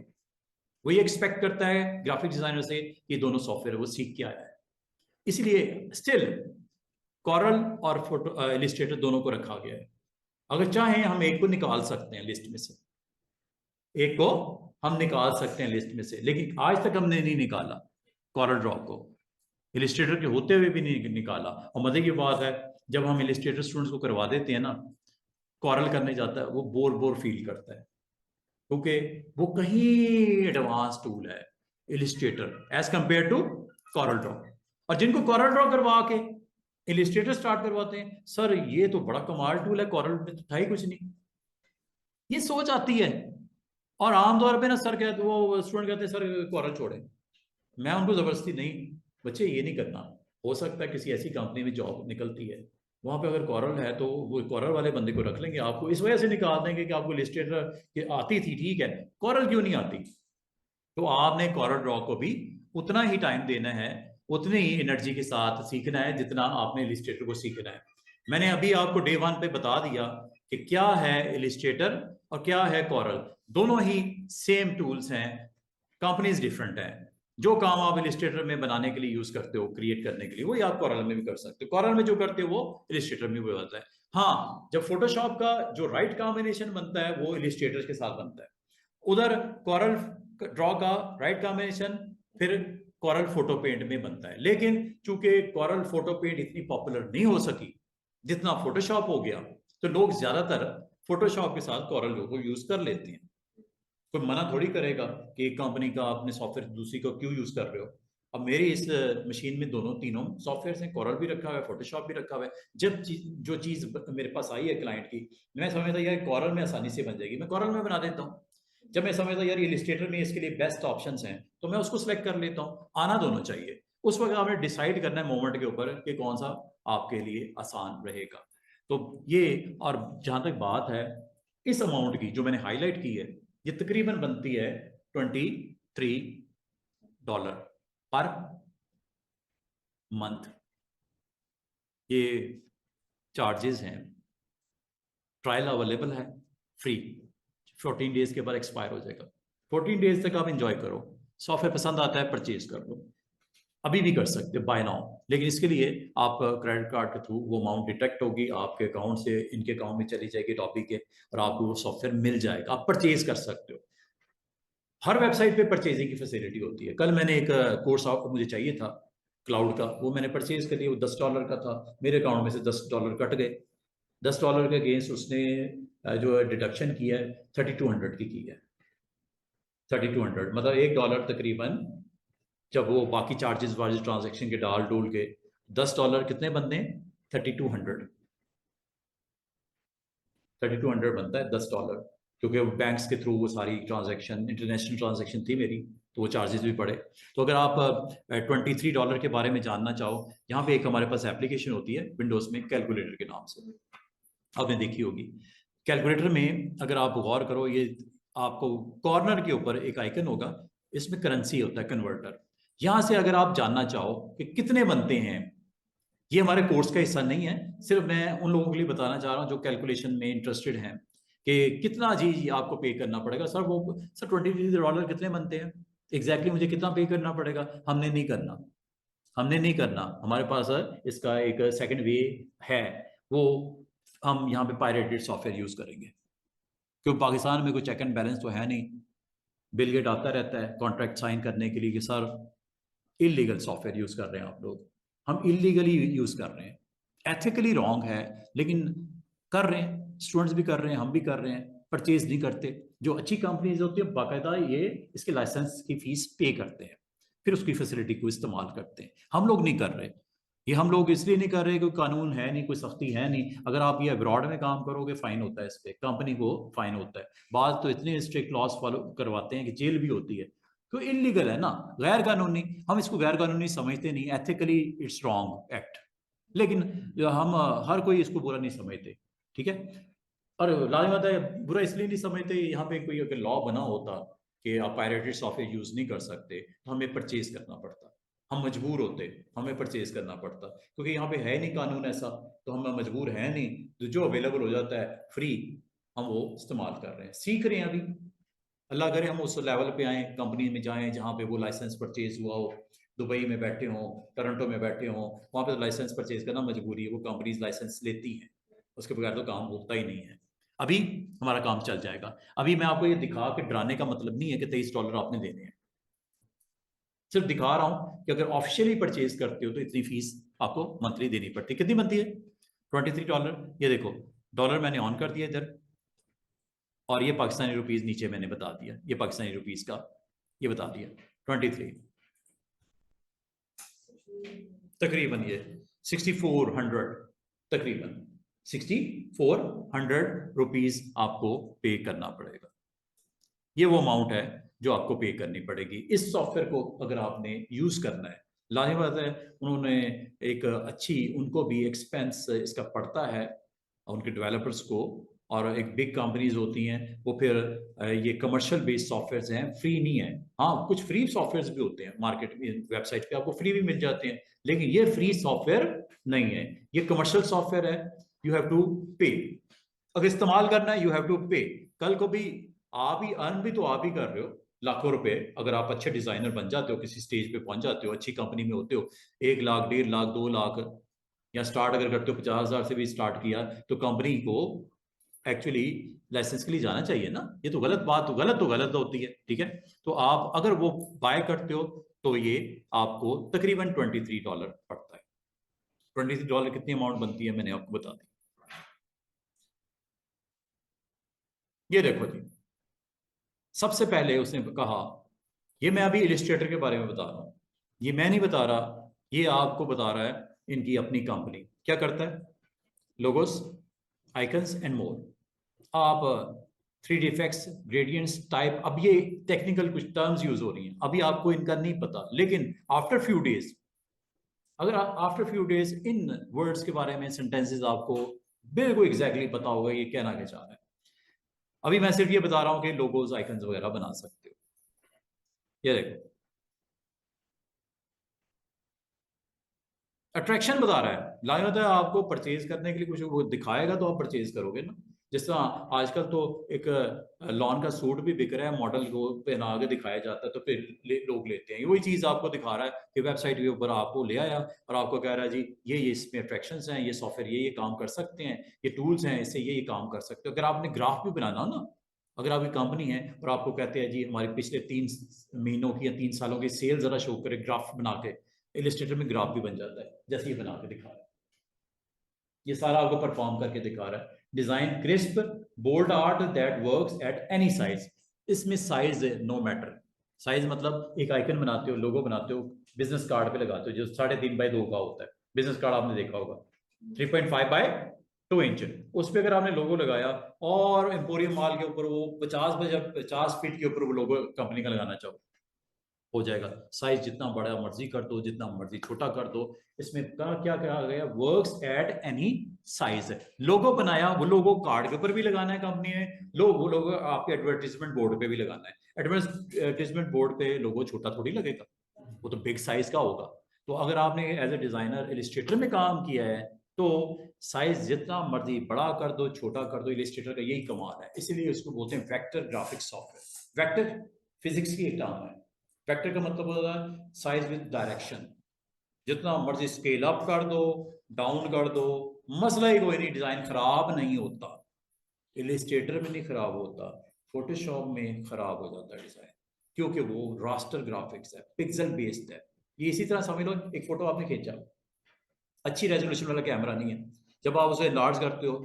वो ये एक्सपेक्ट करता है ग्राफिक डिजाइनर से कि दोनों सॉफ्टवेयर वो सीख के आया है, इसलिए स्टिल कॉरल और फोटो इलिस्ट्रेटर दोनों को रखा गया है। अगर चाहें हम एक को निकाल सकते हैं लिस्ट में से, एक को हम निकाल सकते हैं लिस्ट में से, लेकिन आज तक हमने नहीं निकाला कॉरल ड्रॉ को, इलिस्ट्रेटर के होते हुए भी नहीं निकाला। और मजे की बात है, जब हम इलिस्ट्रेटर स्टूडेंट्स को करवा देते हैं ना, कॉरल करने जाता है वो बोर फील करता है, क्योंकि वो कहीं एडवांस टूल है Illustrator as compare to Corel draw. और जिनको कॉरल ड्रॉ करवा के इलिस्ट्रेटर स्टार्ट करवाते हैं, सर ये तो बड़ा कमाल टूल है, कॉरल में तो था ही कुछ नहीं, ये सोच आती है। और आमतौर पे ना सर कहते, वो स्टूडेंट कहते हैं सर कॉरल छोड़े। मैं उनको जबरदस्ती नहीं, बच्चे ये नहीं करना। हो सकता है किसी ऐसी कंपनी में जॉब निकलती है, वहां पे अगर कॉरल है तो वो कॉरल वाले बंदे को रख लेंगे, आपको इस वजह से निकाल देंगे कि आपको इलिस्ट्रेटर आती थी, ठीक है, कॉरल क्यों नहीं आती। तो आपने कॉरल ड्रॉ को भी उतना ही टाइम देना है, उतनी ही एनर्जी के साथ सीखना है जितना आपने इलिस्ट्रेटर को सीखना है। मैंने अभी आपको डे 1 पे बता दिया कि क्या है इलिस्ट्रेटर और क्या है कॉरल। दोनों ही सेम टूल्स हैं, कंपनीज डिफरेंट हैं। जो काम आप इलिस्ट्रेटर में बनाने के लिए यूज करते हो, क्रिएट करने के लिए, वही आप कोरल में भी कर सकते हो। कोरल में जो करते हो वो इलिस्ट्रेटर में भी होता है। हाँ, जब फोटोशॉप का जो राइट कॉम्बिनेशन बनता है वो इलिस्ट्रेटर के साथ बनता है। उधर कोरल ड्रॉ का राइट कॉम्बिनेशन फिर कोरल फोटो पेंट में बनता है। लेकिन चूंकि कोरल फोटो पेंट इतनी पॉपुलर नहीं हो सकी जितना फोटोशॉप हो गया, तो लोग ज्यादातर फोटोशॉप के साथ कोरल को यूज कर लेते हैं। कोई मना थोड़ी करेगा कि एक कंपनी का अपने सॉफ्टवेयर दूसरी को क्यों यूज कर रहे हो। अब मेरी इस मशीन में दोनों तीनों सॉफ्टवेयर हैं, कोरल भी रखा हुआ है, फोटोशॉप भी रखा हुआ है। जब जो चीज मेरे पास आई है क्लाइंट की, मैं समझता यार कोरल में आसानी से बन जाएगी, मैं कोरल में बना देता हूँ। जब मैं समझता यार इलिस्ट्रेटर में इसके लिए बेस्ट ऑप्शन हैं, तो मैं उसको सिलेक्ट कर लेता हूँ। आना दोनों चाहिए। उस वक्त आपने डिसाइड करना है मोमेंट के ऊपर कि कौन सा आपके लिए आसान रहेगा। तो ये, और जहां तक बात है इस अमाउंट की जो मैंने हाईलाइट की है, ये तकरीबन बनती है $23 पर मंथ। ये चार्जेस हैं। ट्रायल अवेलेबल है फ्री, 14 डेज के बाद एक्सपायर हो जाएगा। 14 डेज तक आप इंजॉय करो, सॉफ्टवेयर पसंद आता है परचेज कर लो। अभी भी कर सकते हो बाय नाउ, लेकिन इसके लिए आप क्रेडिट कार्ड के थ्रू वो अमाउंट डिटेक्ट होगी आपके अकाउंट से, इनके अकाउंट में चली जाएगी टॉपिक के, और आपको वो सॉफ्टवेयर मिल जाएगा, आप परचेज कर सकते हो। हर वेबसाइट पे परचेजिंग की फैसिलिटी होती है। कल मैंने एक कोर्स मुझे चाहिए था क्लाउड का, वो मैंने परचेज कर लिया, वो $10 का था। मेरे अकाउंट में से $10 कट गए। $10 के अगेंस्ट उसने जो डिडक्शन किया है 3200 की है। 3200 मतलब $1 तकरीबन, जब वो बाकी चार्जेस वार्जेस ट्रांजेक्शन के डाल डोल के, $10 कितने बनते हैं? 3200। 3200 बनता है $10, क्योंकि वो बैंक्स के थ्रू वो सारी ट्रांजैक्शन इंटरनेशनल ट्रांजैक्शन थी मेरी, तो वो चार्जेस भी पड़े। तो अगर आप $23 के बारे में जानना चाहो, यहाँ पे एक हमारे पास एप्लीकेशन होती है विंडोज में, कैलकुलेटर के नाम से, आपने देखी होगी। कैलकुलेटर में अगर आप गौर करो, ये आपको कॉर्नर के ऊपर एक आइकन होगा, इसमें करेंसी होता है कन्वर्टर। यहां से अगर आप जानना चाहो कि कितने बनते हैं, ये हमारे कोर्स का हिस्सा नहीं है, सिर्फ मैं उन लोगों के लिए बताना चाह रहा हूँ जो कैलकुलेशन में इंटरेस्टेड हैं कि कितना जी आपको पे करना पड़ेगा। सर वो सर $23 कितने बनते हैं, एग्जैक्टली मुझे कितना पे करना पड़ेगा? हमने नहीं करना, हमने नहीं करना। हमारे पास इसका एक सेकंड वे है, वो हम यहाँ पे पायरेटेड सॉफ्टवेयर यूज करेंगे, क्योंकि पाकिस्तान में कोई चेक एंड बैलेंस तो है नहीं। बिल गेट आता रहता है कॉन्ट्रैक्ट साइन करने के लिए कि सर इलीगल सॉफ्टवेयर यूज कर रहे हैं आप लोग। हम इलीगली यूज कर रहे हैं, एथिकली रॉन्ग है, लेकिन कर रहे हैं, स्टूडेंट्स भी कर रहे हैं, हम भी कर रहे हैं, परचेज नहीं करते। जो अच्छी कंपनीज होती है बाकायदा ये इसके लाइसेंस की फीस पे करते हैं, फिर उसकी फैसिलिटी को इस्तेमाल करते हैं। हम लोग नहीं कर रहे। ये हम लोग इसलिए नहीं कर रहे, कोई कानून है नहीं, कोई सख्ती है नहीं। अगर आप ये अब्रॉड में काम करोगे फाइन होता है, इस पे कंपनी को फाइन होता है। बात तो इतने स्ट्रिक्ट लॉस फॉलो करवाते हैं कि जेल भी होती है। तो इलीगल है ना, गैर कानूनी। हम इसको गैर कानूनी समझते नहीं, एथिकली इट्स रॉन्ग एक्ट, लेकिन हम हर कोई इसको बुरा नहीं समझते। ठीक है, और लाजमत है बुरा इसलिए नहीं समझते, यहाँ पे कोई अगर लॉ बना होता कि आप पायरेटेड सॉफ्टवेयर यूज नहीं कर सकते, तो हमें परचेज करना पड़ता, हम मजबूर होते, हमें परचेज करना पड़ता। क्योंकि यहाँ पे है नहीं कानून ऐसा, तो हम मजबूर है नहीं, तो जो अवेलेबल हो जाता है फ्री, हम वो इस्तेमाल कर रहे हैं, सीख रहे हैं अभी। अल्लाह करे हम उस लेवल पे आए, कंपनी में जाएं जहाँ पे वो लाइसेंस परचेज हुआ हो, दुबई में बैठे हों, टोरंटो में बैठे हों, वहाँ पे तो लाइसेंस परचेज करना मजबूरी है, वो कंपनीज लाइसेंस लेती हैं, उसके बगैर तो काम होता ही नहीं है। अभी हमारा काम चल जाएगा। अभी मैं आपको ये दिखा के डराने का मतलब नहीं है कि $23 आपने देने हैं, सिर्फ दिखा रहा हूं कि अगर ऑफिशियली परचेज करते हो तो इतनी फीस आपको मंथली देनी पड़ती है। कितनी बनती है? $23। ये देखो, डॉलर मैंने ऑन कर दिया इधर, और ये पाकिस्तानी रुपीज नीचे मैंने बता दिया, ये पाकिस्तानी रुपीज का ये बता दिया 23, तकरीबन ये 6400, तकरीबन 6400 रुपीज आपको पे करना पड़ेगा। ये वो अमाउंट है जो आपको पे करनी पड़ेगी इस सॉफ्टवेयर को अगर आपने यूज करना है। लाजिम बात है, उन्होंने एक अच्छी, उनको भी एक्सपेंस इसका पड़ता है उनके डेवलपर्स को, और एक बिग कंपनीज होती हैं वो फिर ये कमर्शियल बेस्ड सॉफ्टवेयर हैं, फ्री नहीं है। हाँ, कुछ फ्री सॉफ्टवेयर भी होते हैं मार्केट में, वेबसाइट पे आपको फ्री भी मिल जाते हैं, लेकिन ये फ्री सॉफ्टवेयर नहीं है, ये कमर्शियल सॉफ्टवेयर है। यू हैव टू पे, अगर इस्तेमाल करना है यू हैव टू पे। कल को भी आप ही अर्न भी तो आप ही कर रहे हो, लाखों रुपए, अगर आप अच्छे डिजाइनर बन जाते हो, किसी स्टेज पे पहुंच जाते हो, अच्छी कंपनी में होते हो, 1 लाख, 1.5 लाख, 2 लाख, या स्टार्ट अगर करते हो 50,000 से भी स्टार्ट किया, तो कंपनी को एक्चुअली लाइसेंस के लिए जाना चाहिए ना। ये तो गलत बात, तो गलत होती है, ठीक है। तो आप अगर वो बाय करते हो तो ये आपको तकरीबन $23 पड़ता है। $23 कितनी अमाउंट बनती है मैंने आपको बता दी। ये देखो जी, सबसे पहले उसने कहा, ये मैं अभी इलिस्ट्रेटर के बारे में बता रहा हूं, ये मैं नहीं बता रहा, ये आपको बता रहा है इनकी अपनी कंपनी क्या करता है। Logos, icons and more. आप 3D इफेक्ट्स, ग्रेडियंट्स, टाइप, अब ये टेक्निकल कुछ टर्म्स यूज हो रही हैं, अभी आपको इनका नहीं पता, लेकिन आफ्टर फ्यू डेज, अगर after few days in words के बारे में, सेंटेंसेस आपको बिल्कुल एग्जैक्टली पता होगा ये कहना क्या चाह रहा है। अभी मैं सिर्फ ये बता रहा हूं कि लोगोज, आइकन्स वगैरह बना सकते हो। ये देखो, अट्रैक्शन बता रहा है, लाइन होता है आपको परचेज करने के लिए, कुछ वो दिखाएगा तो आप परचेज करोगे ना। जिस तरह आजकल तो एक लॉन का सूट भी बिक रहा है, मॉडल को पहना के दिखाया जाता है, तो फिर लोग लेते हैं। वही चीज आपको दिखा रहा है कि वेबसाइट के ऊपर आपको ले आया और आपको कह रहा है जी ये इसमें अट्रैक्शंस हैं, ये सॉफ्टवेयर ये काम कर सकते हैं, ये टूल्स हैं, इससे ये काम कर सकते हो। अगर आपने ग्राफ भी बनाना हो ना, अगर आपकी कंपनी है और आपको कहते हैं जी हमारे पिछले 3 महीनों की या 3 सालों की सेल जरा शो करे ग्राफ बना के, इलिस्ट्रेटर में ग्राफ भी बन जाता है, जैसे ये बना के दिखा रहा है। ये सारा आपको परफॉर्म करके दिखा रहा है। Design crisp, bold art that works at any size. इसमें साइज नो मैटर। साइज मतलब एक आइकन बनाते हो, लोगो बनाते हो, बिजनेस कार्ड पे लगाते हो, जो 3.5x2 का होता है, बिजनेस कार्ड आपने देखा होगा, 3.5x2 इंच, उस पर अगर आपने लोगो लगाया और एम्पोरियम मॉल के ऊपर वो 50 फीट के ऊपर वो लोगो कंपनी का लगाना चाहो, हो जाएगा। साइज जितना बड़ा मर्जी कर दो, जितना मर्जी छोटा कर दो। इसमें क्या कहा गया, वर्क्स एट एनी साइज। लोगो बनाया, वो लोगो कार्ड के ऊपर भी लगाना है कंपनी ने, वो लोगो आपके एडवर्टीजमेंट बोर्ड पे भी लगाना है। एडवर्टीजमेंट बोर्ड पे लोगो छोटा थोड़ी लगेगा, वो तो बिग साइज का होगा। तो अगर आपने एज ए डिजाइनर इलिस्ट्रेटर में काम किया है तो साइज जितना मर्जी बड़ा कर दो, छोटा कर दो, इलिस्ट्रेटर का यही कमाल है। इसीलिए उसको बोलते हैं vector graphics software. Vector physics की एक टर्म है। वेक्टर का मतलब होता है साइज विद डायरेक्शन। जितना मर्जी स्केल अप कर दो, डाउन कर दो, मसला ही कोई नहीं, डिजाइन खराब नहीं होता। इलिस्ट्रेटर में नहीं खराब होता, फोटोशॉप में खराब हो जाता है डिजाइन, क्योंकि वो रास्टर ग्राफिक्स है, पिक्सल बेस्ड है। ये इसी तरह समझ लो, एक फोटो आपने खींचा, अच्छी रेजोल्यूशन वाला कैमरा नहीं है, जब आप उसे लार्ज करते हो,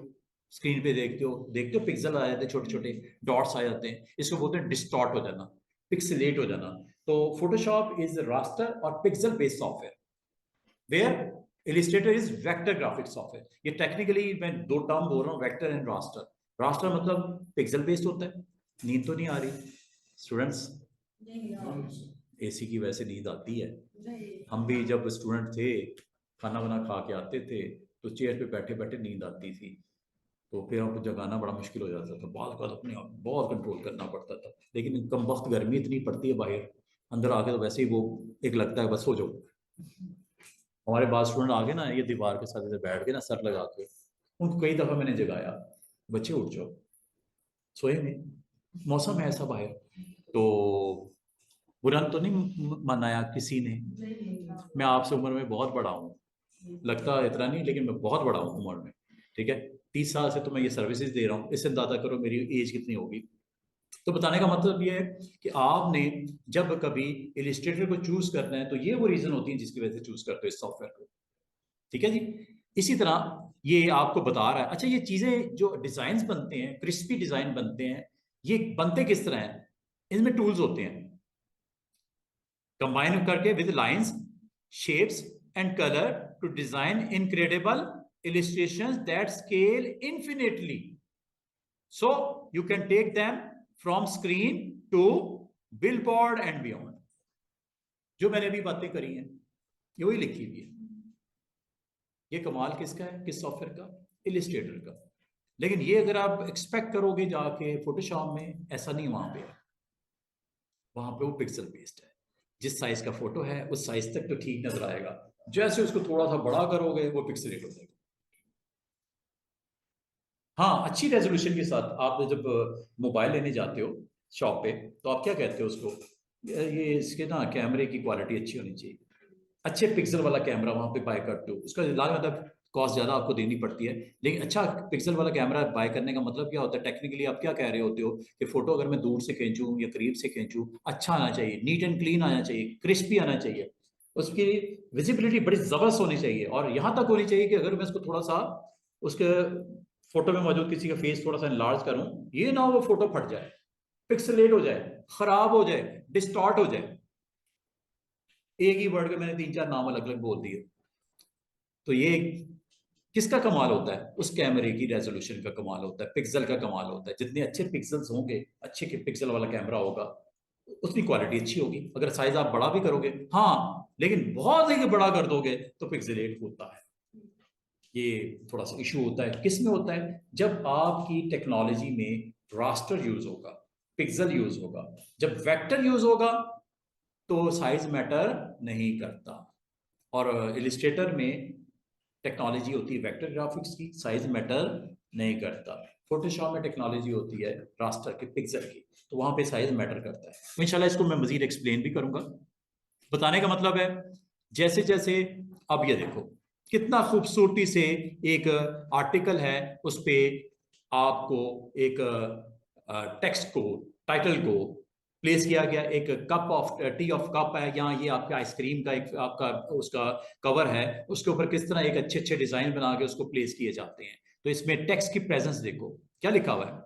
स्क्रीन पे देखते हो पिक्सल आ जाते हैं, छोटे छोटे डॉट्स आ जाते हैं, इसको बोलते हैं डिस्टॉर्ट हो जाना, पिक्सलेट हो जाना। तो फोटोशॉप इज रास्टर और pixel based software, where Illustrator is vector graphics software. ये टेक्निकली मैं दो टर्म बोल रहा हूँ, वेक्टर एंड रास्टर। रास्टर मतलब पिक्सल बेस्ड होता है। नींद तो नहीं आ रही स्टूडेंट्स? एसी की वजह से नींद आती है। हम भी जब स्टूडेंट थे, खाना वाना खा के आते थे, तो चेयर पे बैठे बैठे नींद आती थी, तो फिर हमको जगाना बड़ा मुश्किल हो जाता था, बाल बाल अपने आप बहुत कंट्रोल करना पड़ता था। लेकिन कम वक्त गर्मी इतनी पड़ती है बाहर, अंदर आके तो वैसे ही वो एक लगता है बस सो जाओ। हमारे बाद स्टूडेंट आगे ना, ये दीवार के साथ ऐसे बैठ के ना सर लगा के, उनको कई दफा मैंने जगाया, बच्चे उठ जाओ, सोए नहीं, मौसम है ऐसा बाहर। तो बुरा तो नहीं मनाया किसी ने। मैं आपसे उम्र में बहुत बड़ा हूँ, लगता इतना नहीं, लेकिन मैं बहुत बड़ा हूँ उम्र में, ठीक है। 30 साल से तो मैं ये सर्विसेज दे रहा हूँ, इससे अंदाजा करो मेरी एज कितनी होगी। तो बताने का मतलब ये है कि आपने जब कभी इलिस्ट्रेटर को चूज करना है, तो ये वो रीजन होती है जिसकी वजह से चूज करते हो इस सॉफ्टवेयर को, ठीक है जी। इसी तरह ये आपको बता रहा है। अच्छा, ये चीजें जो डिजाइन बनते हैं, क्रिस्पी डिजाइन बनते हैं, ये बनते किस तरह हैं? इनमें टूल्स होते हैं, कंबाइन करके with lines, shapes and colour to design incredible illustrations that scale infinitely, so you can take them from screen to billboard and beyond। जो मैंने अभी बातें करी हैं ये वही लिखी हुई है। ये कमाल किसका है, किस सॉफ्टवेयर का? इलिस्ट्रेटर का। लेकिन ये अगर आप एक्सपेक्ट करोगे जाके फोटोशॉप में, ऐसा नहीं, वहां पे वहां पे वो पिक्सल बेस्ड है। जिस साइज का फोटो है उस साइज तक तो ठीक नजर आएगा, जैसे उसको थोड़ा सा बड़ा करोगे वो पिक्सलेट हो जाएगा। हाँ, अच्छी रेजोल्यूशन के साथ आप जब मोबाइल लेने जाते हो शॉप पे, तो आप क्या कहते हो उसको, ये इसके ना कैमरे की क्वालिटी अच्छी होनी चाहिए, अच्छे पिक्सल वाला कैमरा वहां पे बाय करते हो, उसका मतलब कॉस्ट ज्यादा आपको देनी पड़ती है, लेकिन अच्छा पिक्सल वाला कैमरा बाय करने का मतलब क्या होता है टेक्निकली, आप क्या कह रहे होते हो कि फोटो अगर मैं दूर से खींचूं या करीब से खींचूं, अच्छा आना चाहिए, नीट एंड क्लीन आना चाहिए, क्रिस्पी आना चाहिए, उसकी विजिबिलिटी बड़ी जबरदस्त होनी चाहिए, और यहां तक होनी चाहिए कि अगर मैं उसको थोड़ा सा उसके फोटो में मौजूद किसी का फेस थोड़ा सा एनलार्ज करूं, ये ना हो वो फोटो फट जाए, पिक्सलेट हो जाए, खराब हो जाए, डिस्टॉर्ट हो जाए। एक ही वर्ड के मैंने 3 4 नाम अलग अलग बोल दिए। तो ये किसका कमाल होता है, उस कैमरे की रेजोल्यूशन का कमाल होता है, पिक्सल का कमाल होता है, जितने अच्छे पिक्सल्स होंगे, अच्छे पिक्सल वाला कैमरा होगा, उतनी क्वालिटी अच्छी होगी। अगर साइज आप बड़ा भी करोगे, हाँ, लेकिन बहुत ही बड़ा कर दोगे तो पिक्सलेट होता है, ये थोड़ा सा इशू होता है। किस में होता है, जब आपकी टेक्नोलॉजी में रास्टर यूज होगा, पिक्सल यूज होगा, जब वेक्टर यूज होगा तो साइज मैटर नहीं करता। और इलिस्ट्रेटर में टेक्नोलॉजी होती है वेक्टर ग्राफिक्स की, साइज मैटर नहीं करता। फोटोशॉप में टेक्नोलॉजी होती है रास्टर के, पिक्सल की, तो वहां पे साइज मैटर करता है। तो इंशाल्लाह इसको मैं मजीद एक्सप्लेन भी करूंगा। बताने का मतलब है, जैसे जैसे, अब ये देखो कितना खूबसूरती से एक आर्टिकल है, उस पे आपको एक टेक्स्ट को, टाइटल को प्लेस किया गया, एक cup of T of cup है, यहाँ ये आपका आइसक्रीम का एक आपका उसका कवर है, उसके ऊपर किस तरह एक अच्छे अच्छे डिजाइन बना के उसको प्लेस किए जाते हैं। तो इसमें टेक्स्ट की प्रेजेंस देखो, क्या लिखा हुआ है,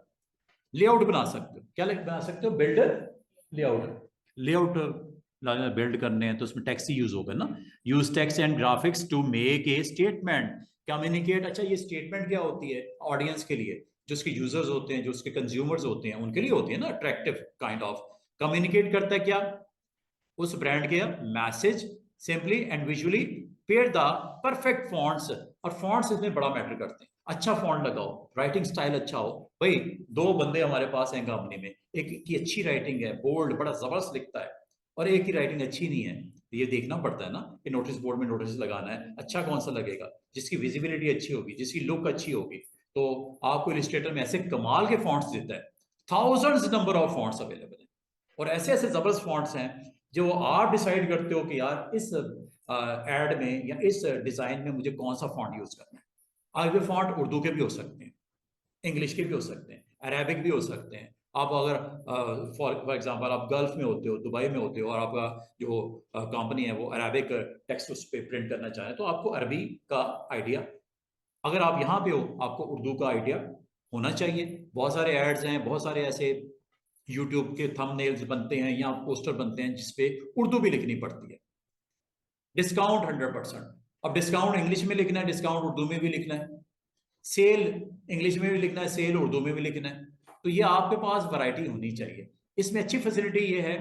लेआउट बना सकते हो, क्या बना सकते हो, बिल्डर लेआउट, लेआउट बिल्ड करने हैं तो उसमें टेक्स्ट ही यूज होगा ना। Use text and graphics to make a statement, communicate. अच्छा ये स्टेटमेंट क्या होती है ऑडियंस के लिए, जो उसके यूजर्स होते हैं, जो उसके कंज्यूमर्स होते हैं, उनके लिए होती है ना, अट्रैक्टिव काइंड ऑफ। कम्युनिकेट करता है क्या, उस ब्रांड के message simply and visually, pair the perfect fonts, और फॉन्ट्स इसमें बड़ा मैटर करते हैं। अच्छा फॉन्ट लगाओ, राइटिंग स्टाइल अच्छा हो। भाई दो बंदे हमारे पास हैं कंपनी में, एक की अच्छी राइटिंग है, बोल्ड बड़ा जबरदस्त लिखता है, और एक की राइटिंग अच्छी नहीं है, तो ये देखना पड़ता है ना कि नोटिस बोर्ड में नोटिस लगाना है, अच्छा कौन सा लगेगा, जिसकी विजिबिलिटी अच्छी होगी, जिसकी लुक अच्छी होगी। तो आपको इलिस्ट्रेटर में ऐसे कमाल के फॉन्ट्स देता है, thousands number of fonts available है, और ऐसे ऐसे जबरदस्त फॉन्ट्स हैं जो आप डिसाइड करते हो कि यार इस एड में या इस डिजाइन में मुझे कौन सा फॉन्ट यूज करना है। अब ये फॉन्ट उर्दू के भी हो सकते हैं, इंग्लिश के भी हो सकते हैं, अरेबिक भी हो सकते हैं। आप अगर फॉर एग्जांपल आप गल्फ में होते हो, दुबई में होते हो, और आपका जो कंपनी है वो अरेबिक टेक्स्ट उस पर प्रिंट करना चाहे, तो आपको अरबी का आइडिया, अगर आप यहाँ पे हो आपको उर्दू का आइडिया होना चाहिए। बहुत सारे एड्स हैं, बहुत सारे ऐसे यूट्यूब के थंबनेल्स बनते हैं या पोस्टर बनते हैं जिसपे उर्दू भी लिखनी पड़ती है। डिस्काउंट 100%, अब डिस्काउंट इंग्लिश में लिखना है, डिस्काउंट उर्दू में भी लिखना है, सेल इंग्लिश में भी लिखना है, सेल उर्दू में भी लिखना है। तो ये आपके पास वैरायटी होनी चाहिए। इसमें अच्छी फैसिलिटी ये है,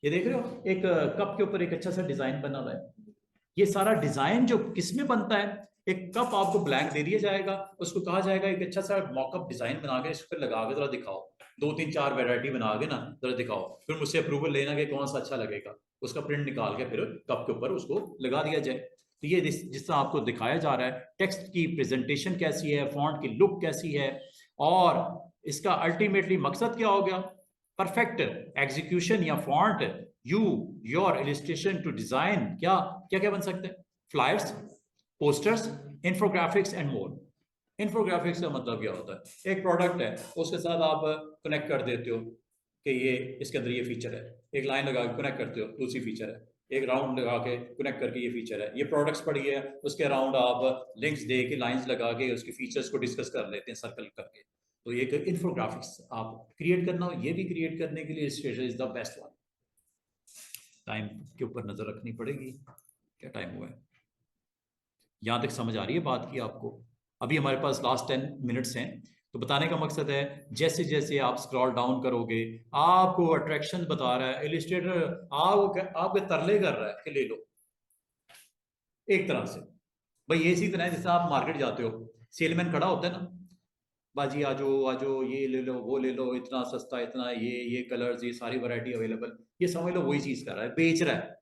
ये देख रहे हो एक कप के ऊपर एक अच्छा सा डिजाइन बना हुआ है। ये सारा डिजाइन जो किसमें बनता है, एक कप आपको ब्लैंक दे दिया जाएगा, उसको कहा जाएगा एक अच्छा सा मॉकअप डिजाइन बना के इस पर लगा के जरा दिखाओ, 2 3 4 वैरायटी बना के ना जरा दिखाओ, फिर मुझसे अप्रूवल लेना कि कौन सा अच्छा लगेगा, उसका प्रिंट निकाल के फिर कप के ऊपर उसको लगा दिया जाए। तो ये जिस तरह आपको दिखाया जा रहा है, टेक्स्ट की प्रेजेंटेशन कैसी है, फॉन्ट की लुक कैसी है, और इसका अल्टीमेटली मकसद क्या हो गया, परफेक्ट एग्जीक्यूशन या font, you your illustration to design, क्या क्या क्या बन सकते हैं, flyers, posters, infographics and more. Infographics का मतलब क्या होता है, एक प्रोडक्ट है उसके साथ आप कनेक्ट कर देते हो कि ये इसके अंदर ये फीचर है, एक लाइन लगा के कनेक्ट करते हो दूसरी फीचर है, एक राउंड लगा के कनेक्ट करके ये फीचर है, ये प्रोडक्ट्स पड़ी है, उसके अराउंड आप लिंक्स दे के लाइंस लगा के उसके फीचर्स को डिस्कस कर लेते हैं सर्कल करके। तो ये इंफोग्राफिक्स आप क्रिएट करना हो, ये भी क्रिएट करने के लिए Illustrator is the best one. Time के ऊपर नजर रखनी पड़ेगी, क्या टाइम हुआ है, यहां तक समझ आ रही है बात की आपको। अभी हमारे पास लास्ट 10 मिनट्स हैं। तो बताने का मकसद है, जैसे जैसे आप स्क्रॉल डाउन करोगे, आपको अट्रैक्शन बता रहा है इलिस्ट्रेटर, आपके तरले कर रहा है कि ले लो, एक तरह से। भाई ये इसी तरह है जैसे आप मार्केट जाते हो, सेलमैन खड़ा होता है ना, बाजी आजो आजो, ये ले लो वो ले लो, इतना सस्ता, इतना ये कलर्स, ये सारी वैरायटी अवेलेबल, ये समझ लो वही चीज कर रहा है, बेच रहा है।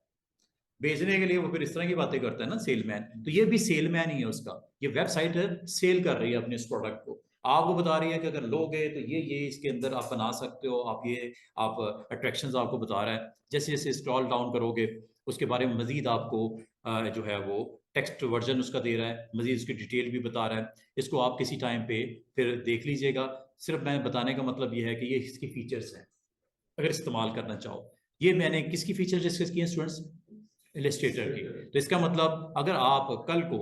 बेचने के लिए वो फिर इस तरह की बातें करता है ना सेलमैन, तो ये भी सेलमैन ही है उसका, ये वेबसाइट सेल कर रही है अपने इस प्रोडक्ट को। आपको बता रही है कि अगर लोगे तो ये इसके अंदर आप बना सकते हो, आप अट्रैक्शंस आपको बता रहा है। जैसे जैसे स्क्रॉल डाउन करोगे उसके बारे में मजीद आपको जो है वो टेक्स्ट वर्जन उसका दे रहा है, मजीद उसकी डिटेल भी बता रहा है। इसको आप किसी टाइम पे फिर देख लीजिएगा। सिर्फ मैं बताने का मतलब ये है कि ये इसकी फीचर्स हैं अगर इस्तेमाल करना चाहो। ये मैंने किसकी फीचर डिस्कस किए स्टूडेंट्स? इलस्ट्रेटर की। तो इसका मतलब अगर आप कल को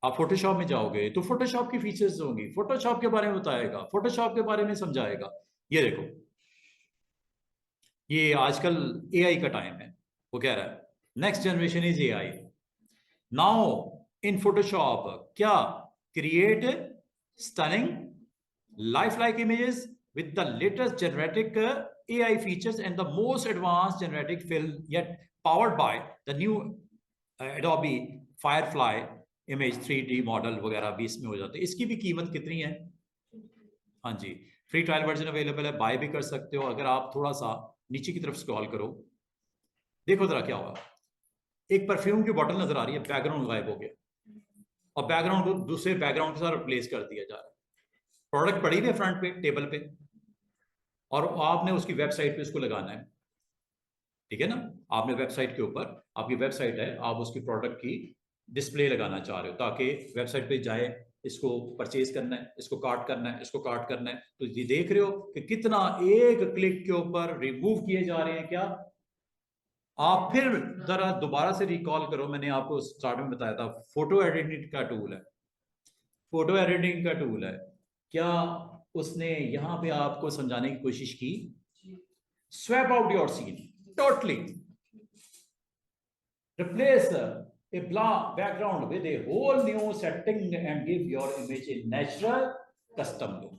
आप फोटोशॉप में जाओगे तो फोटोशॉप की फीचर्स होंगी, फोटोशॉप के बारे में बताएगा, फोटोशॉप के बारे में समझाएगा। ये देखो, ये आजकल एआई का टाइम है। वो कह रहा है next generation is AI now in Photoshop. क्या? Create stunning life like images with the latest generative AI features and the most advanced generative fill, yet powered by the new Adobe Firefly image 3D model वगैरह भी इसमें हो जाते हैं। इसकी भी कीमत कितनी है? हाँ जी, फ्री ट्रायल वर्जन अवेलेबल है, बाय भी कर सकते हो। अगर आप थोड़ा सा नीचे की तरफ स्क्रॉल करो, देखो जरा क्या होगा। एक परफ्यूम की बोतल नजर आ रही है, बैकग्राउंड गायब हो गया और बैकग्राउंड को दूसरे बैकग्राउंड के साथ रिप्लेस कर दिया जा रहा है। प्रोडक्ट पड़ी हुई है फ्रंट पे टेबल पे और आपने उसकी वेबसाइट पे उसको लगाना है, ठीक है ना? आपने वेबसाइट के ऊपर, आपकी वेबसाइट है, आप उसकी प्रोडक्ट की डिस्प्ले लगाना चाह रहे हो ताकि वेबसाइट पे जाए, इसको परचेज करना है, इसको कार्ट करना है, इसको कार्ट करना है। तो ये देख रहे हो कि कितना एक क्लिक के ऊपर रिमूव किए जा रहे हैं। क्या आप फिर जरा दोबारा से रिकॉल करो, मैंने आपको स्टार्ट में बताया था फोटो एडिटिंग का टूल है, फोटो एडिटिंग का टूल है। क्या उसने यहां पे आपको समझाने की कोशिश की? Swap out your scene totally, replace a blank background with a whole new setting and give your image a natural custom look।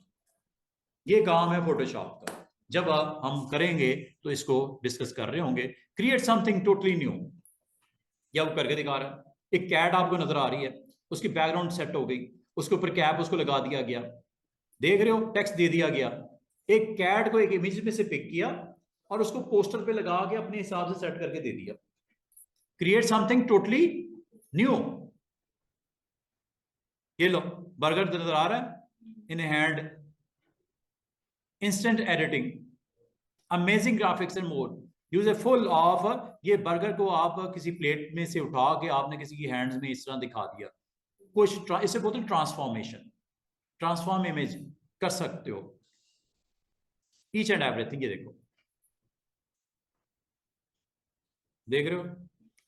ये काम है फोटोशॉप का। जब हम करेंगे तो इसको डिस्कस कर रहे होंगे। क्रिएट समथिंग टोटली न्यू, या वो करके दिखा रहा है। एक कैट आपको नजर आ रही है, उसकी बैकग्राउंड सेट हो गई, उसके ऊपर कैप उसको लगा दिया गया, देख रहे हो, टेक्स्ट दे दिया गया। एक कैट को एक इमेज में से पिक किया और उसको पोस्टर पे लगा के अपने हिसाब से सेट करके दे दिया। Create something totally new. ये लो, बर्गर नजर आ रहा है in hand, instant editing, amazing graphics and more, use a full of. ये बर्गर को आप किसी प्लेट में से उठा के आपने किसी की हैंड्स में इस तरह दिखा दिया, कुछ इसे बोलते हैं ट्रांसफॉर्मेशन, ट्रांसफॉर्म इमेज कर सकते हो, ईच एंड एवरीथिंग। ये देखो, देख रहे हो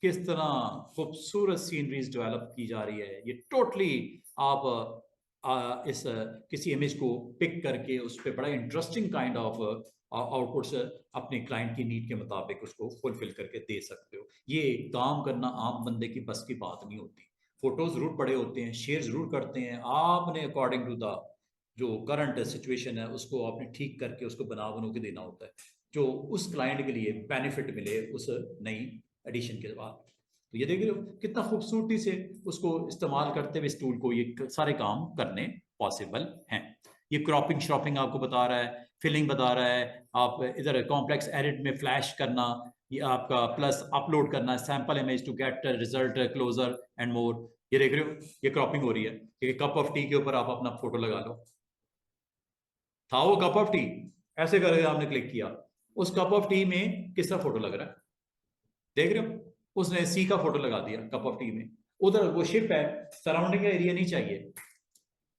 किस तरह खूबसूरत सीनरीज डेवलप की जा रही है। ये टोटली आप इस किसी इमेज को पिक करके उस पर बड़ा इंटरेस्टिंग काइंड ऑफ आउटपुट्स अपने क्लाइंट की नीड के मुताबिक उसको फुलफिल करके दे सकते हो। ये काम करना आम बंदे की बस की बात नहीं होती। फोटो जरूर पड़े होते हैं, शेयर जरूर करते हैं, आपने अकॉर्डिंग टू द जो करंट सिचुएशन है उसको आपने ठीक करके उसको बना के देना होता है जो उस क्लाइंट के लिए बेनिफिट मिले उस नई एडिशन के बाद। तो ये देख रहे हो कितना खूबसूरती से उसको इस्तेमाल करते हुए इस टूल को ये सारे काम करने पॉसिबल हैं। ये क्रॉपिंग श्रॉपिंग आपको बता रहा है, फिलिंग बता रहा है, आप इधर कॉम्प्लेक्स एडिट में फ्लैश करना, ये आपका प्लस अपलोड करना sample image to get result closer and more. ये देख रहे हो ये क्रॉपिंग हो रही है कि कप ऑफ टी के ऊपर आप अपना फोटो लगा लो, था वो कप ऑफ टी, ऐसे करके आपने क्लिक किया, उस कप ऑफ टी में किस तरह फोटो लग रहा है देख रहे हो। उसने सी का फोटो लगा दिया कप ऑफ टी में, उधर वो शिप है, सराउंडिंग का एरिया नहीं चाहिए।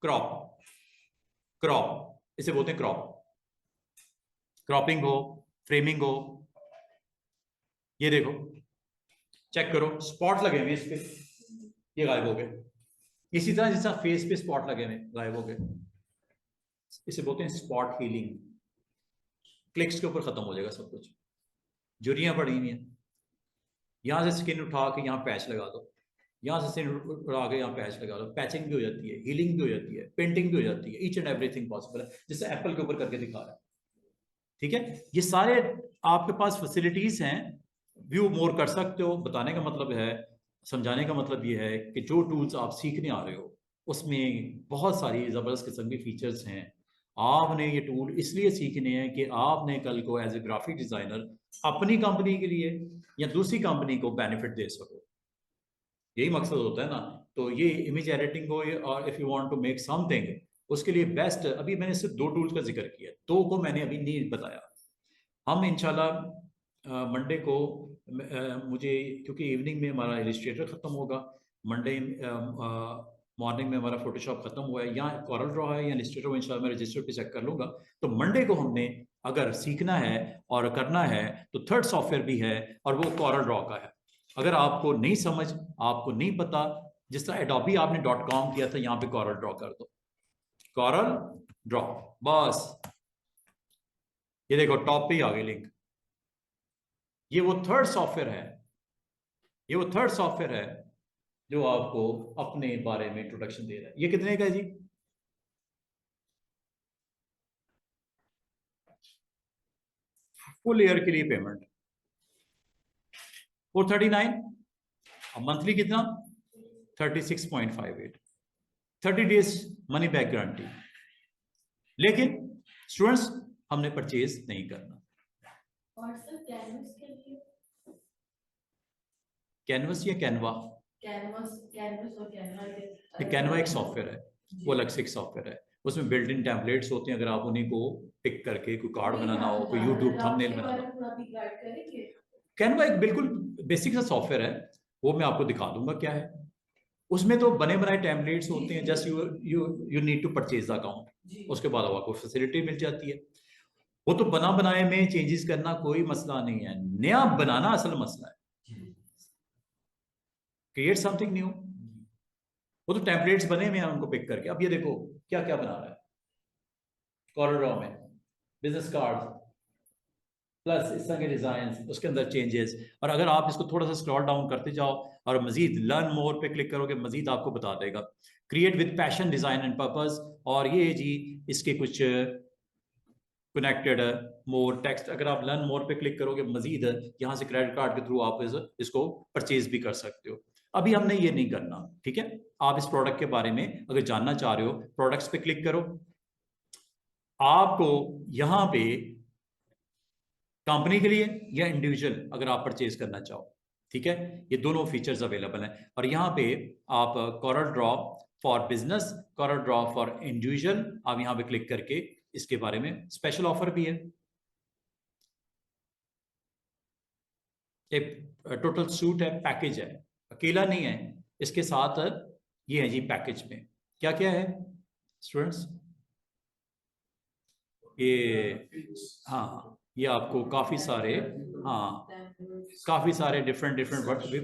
क्रॉप, क्रॉप इसे बोलते हैं क्रॉप, क्रॉपिंग हो, फ्रेमिंग हो। ये देखो, चेक करो, स्पॉट लगे हुए इस पे, ये गायब हो गए। इसी तरह जिस तरह फेस पे स्पॉट लगे हुए गायब हो गए, इसे बोलते हैं स्पॉट हीलिंग। क्लिक्स के ऊपर खत्म हो जाएगा सब कुछ। झुर्रियां पड़ी हुई हैं, यहां से स्किन उठा के यहाँ पैच लगा दो, यहाँ से स्किन उठा के यहाँ पैच लगा दो, पैचिंग भी हो जाती है, हीलिंग भी हो जाती है, पेंटिंग भी हो जाती है, ईच एंड एवरीथिंग पॉसिबल है, जैसे एप्पल के ऊपर करके दिखा रहा है। ठीक है, ये सारे आपके पास फैसिलिटीज हैं, व्यू मोर कर सकते हो। बताने का मतलब है, समझाने का मतलब ये है कि जो टूल्स आप सीखने आ रहे हो उसमें बहुत सारी ज़बरदस्त किस्म के फीचर्स हैं। आपने ये टूल इसलिए सीखने हैं कि आपने कल को एज ए ग्राफिक डिज़ाइनर अपनी कंपनी के लिए या दूसरी कंपनी को बेनिफिट दे सको, यही मकसद होता है ना। तो ये इमेज एडिटिंग हो और if you want to make something उसके लिए बेस्ट, अभी मैंने सिर्फ 2 टूल्स का जिक्र किया, 2 को मैंने अभी नहीं बताया। हम इंशाल्लाह मंडे को मुझे, क्योंकि इवनिंग में हमारा इलिस्ट्रेटर ख़त्म होगा, मंडे मॉर्निंग में हमारा फोटोशॉप खत्म हुआ है, या कॉरल ड्रॉ है या इलिस्ट्रेटर, वो इंशाल्लाह मैं रजिस्टर पे चेक कर लूँगा। तो मंडे को हमने अगर सीखना है और करना है तो थर्ड सॉफ्टवेयर भी है, और वो कॉरल ड्रॉ का है। अगर आपको नहीं समझ, आपको नहीं पता, जिस तरह एडोबी आपने .com किया था, यहाँ पे कॉरल ड्रॉ कर दो, कॉरल ड्रॉ, बस ये देखो टॉप पे ही आ गई लिंक। ये वो थर्ड सॉफ्टवेयर है, ये वो थर्ड सॉफ्टवेयर है जो आपको अपने बारे में इंट्रोडक्शन दे रहा है। ये कितने का है जी? फुल ईयर के लिए पेमेंट 439, अब मंथली कितना? 36.58, 30 डेज मनी बैक गारंटी। लेकिन स्टूडेंट्स हमने परचेज नहीं करना। और सर कैनवस के लिए? कैनवस या कैनवा? कैनवस, कैनवस और कैनवा के। कैनवा एक सॉफ्टवेयर है, वो अलग से एक सॉफ्टवेयर है, उसमें बिल्ट इन टेम्पलेट्स होते हैं। अगर आप उन्हीं को पिक करके कोई कार्ड बनाना हो, कोई यूट्यूब थंबनेल बनाना हो, कैनवा एक बिल्कुल बेसिक सा सॉफ्टवेयर है, वो मैं आपको दिखा दूंगा क्या है। उसमें तो बने बनाए टेम्पलेट्स होते हैं, just you need to purchase the account, उसके बाद आपको फैसिलिटी मिल जाती है। वो तो बना बनाए में चेंजेस करना कोई मसला नहीं है, नया बनाना असल मसला है। क्रिएट समथिंग न्यू, वो तो टेम्पलेट्स बने हुए हैं, उनको पिक करके। अब ये देखो क्या क्या बना रहा है कॉरल ड्रॉ में, बिजनेस कार्ड प्लस इस तरह के डिजाइन, उसके अंदर चेंजेस। और अगर आप इसको थोड़ा सा स्क्रॉल डाउन करते जाओ और मजीद लर्न मोर पे क्लिक करोगे, मजीद आपको बता देगा create with passion design and purpose. और ये जी इसके कुछ कनेक्टेड मोर टेक्स्ट, अगर आप लर्न मोर पे क्लिक करोगे, मजीद यहाँ से क्रेडिट कार्ड के थ्रू आप इसको परचेज भी कर सकते हो। अभी हमने ये नहीं करना, ठीक है। आप इस प्रोडक्ट के बारे में अगर जानना चाह रहे हो, प्रोडक्ट्स पे क्लिक करो, आपको यहाँ पे कंपनी के लिए या इंडिविजुअल अगर आप परचेज करना चाहो, ठीक है, ये दोनों फीचर्स अवेलेबल हैं। और यहाँ पे आप Corel draw for business, Corel draw for individual, आप यहाँ पे क्लिक करके इसके बारे में स्पेशल ऑफर भी है। एक टोटल सूट है, पैकेज है, अकेला नहीं है, इसके साथ ये है जी पैकेज में क्या क्या है स्टूडेंट्स। ये हाँ, ये आपको काफ़ी सारे, हाँ काफ़ी सारे डिफरेंट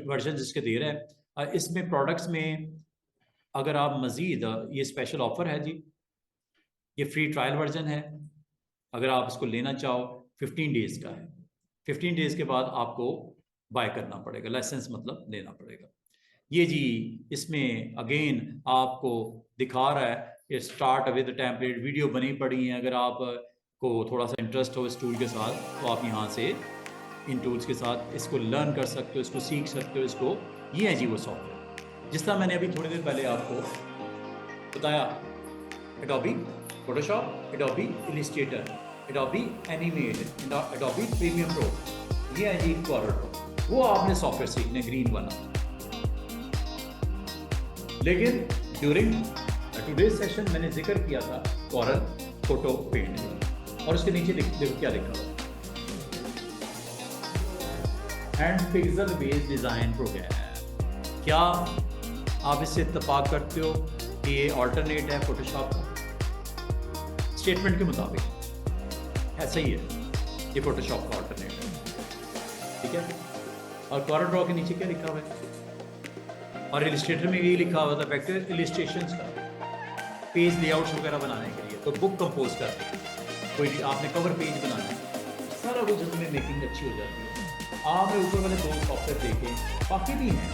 वर्जन इसके दे रहे हैं। इसमें प्रोडक्ट्स में अगर आप मज़ीद, ये स्पेशल ऑफर है जी, ये फ्री ट्रायल वर्जन है, अगर आप इसको लेना चाहो 15 डेज़ का है, 15 डेज़ के बाद आपको बाय करना पड़ेगा, लाइसेंस मतलब लेना पड़ेगा। ये जी इसमें अगेन आपको दिखा रहा है कि स्टार्ट विद टेम्पलेट, वीडियो बनी पड़ी हैं। अगर आप को थोड़ा सा इंटरेस्ट हो इस टूल के साथ, तो आप यहाँ से इन टूल्स के साथ इसको लर्न कर सकते हो, इसको सीख सकते हो, इसको। ये है जी वो सॉफ्टवेयर जिस तरह मैंने अभी थोड़ी देर पहले आपको बताया, Adobe Photoshop, Adobe Illustrator, Adobe animate, Adobe premium pro, ये है जी कॉरल ड्रॉ। वो आपने सॉफ्टवेयर सीखने ग्रीन वाला। लेकिन ड्यूरिंग टुडेज सेशन मैंने जिक्र किया था कॉरल फोटो पेंट, और उसके नीचे देखो क्या लिखा हुआ, and pixel based design program. क्या आप इससे इत्तेफाक करते हो कि ये ऑल्टरनेट है फोटोशॉप का? स्टेटमेंट के मुताबिक ऐसा ही है, ये फोटोशॉप का ऑल्टरनेट है, ठीक है। और कॉरल ड्रॉ के नीचे क्या लिखा हुआ है, और इलिस्ट्रेटर में यही लिखा हुआ था वेक्टर इलिस्ट्रेशंस का, पेज लेआउट्स वगैरह बनाने के लिए, तो बुक कंपोज करते हैं, कोई आपने कवर पेज बनाना है, सारा कुछ उसमें मेकिंग अच्छी हो जाती है। आपने ऊपर वाले 2 सॉफ्टवेयर देखे, बाकी भी हैं।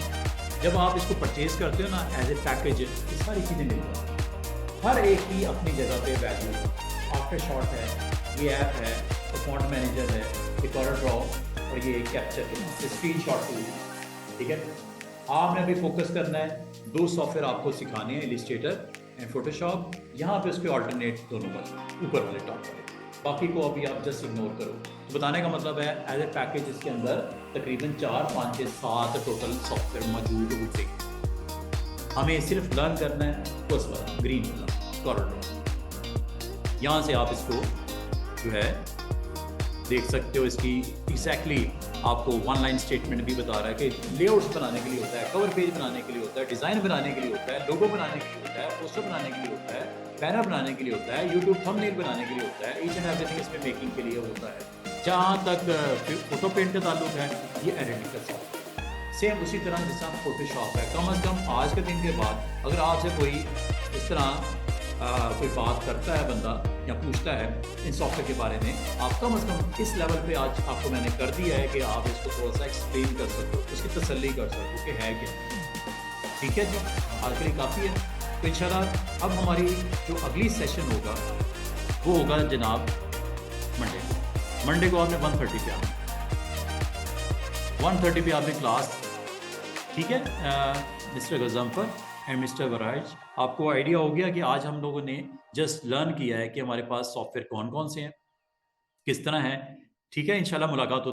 जब आप इसको परचेज करते हो ना एज ए पैकेज, ये सारी चीज़ें मिल जाती हैं, हर एक की अपनी जगह पे वैल्यू। आफ्टर शॉट है, ये ऐप है, तो फॉन्ट मैनेजर है, ये कॉरल ड्रॉ, और ये कैप्चर स्क्रीन शॉट टूल, ठीक है। आपने अभी फोकस करना है 2 सॉफ्टवेयर आपको सिखाने हैं, इलिस्ट्रेटर एंड फोटोशॉप। यहाँ पे उसके ऑल्टरनेट दोनों पर ऊपर वाले टॉप वाले, बाकी को अभी आप जस्ट इग्नोर करो। तो बताने का मतलब है एज ए पैकेज इसके अंदर तकरीबन 4, 5, 6, 7 टोटल सॉफ्टवेयर मौजूद होते हैं। हमें सिर्फ लर्न करना है उस वाला ग्रीन वाला। कॉरिडोर। यहाँ से आप इसको जो है देख सकते हो, इसकी एग्जैक्टली आपको वन लाइन स्टेटमेंट भी बता रहा है कि लेआउट्स बनाने के लिए होता है, कवर पेज बनाने के लिए होता है, डिज़ाइन बनाने के लिए होता है, लोगो बनाने के लिए होता है, पोस्टर बनाने के लिए होता है, बैनर बनाने के लिए होता है, यूट्यूब थंबनेल बनाने के लिए होता है, ईच एंड एवरीथिंग इसमें मेकिंग के लिए होता है। जहाँ तक फोटो पेंट का ताल्लुक है, ये एडिटिंग का ताल्लुक है। सेम उसी तरह जिस तरह फोटोशॉप है, कम अज़ कम आज के दिन के बाद अगर आपसे कोई इस तरह कोई बात करता है बंदा या पूछता है इन सॉफ्टवेयर के बारे में, आप कम अज़ कम इस लेवल पे आज आपको मैंने कर दिया है कि आप इसको थोड़ा सा एक्सप्लेन कर सको, उसकी तसल्ली कर सको कि है क्या। ठीक है जी, आज के लिए काफ़ी है। तो इंशाल्लाह अब हमारी जो अगली सेशन होगा वो होगा जनाब मंडे को आपने 1:30 पे आना, 1:30 पे आपने क्लास। ठीक है मिस्टर गज़नफ़र एंड मिस्टर वराइज, आपको आइडिया हो गया कि आज हम लोगों ने जस्ट लर्न किया है कि हमारे पास सॉफ्टवेयर कौन कौन से हैं, किस तरह हैं। ठीक है, इंशाल्लाह मुलाकात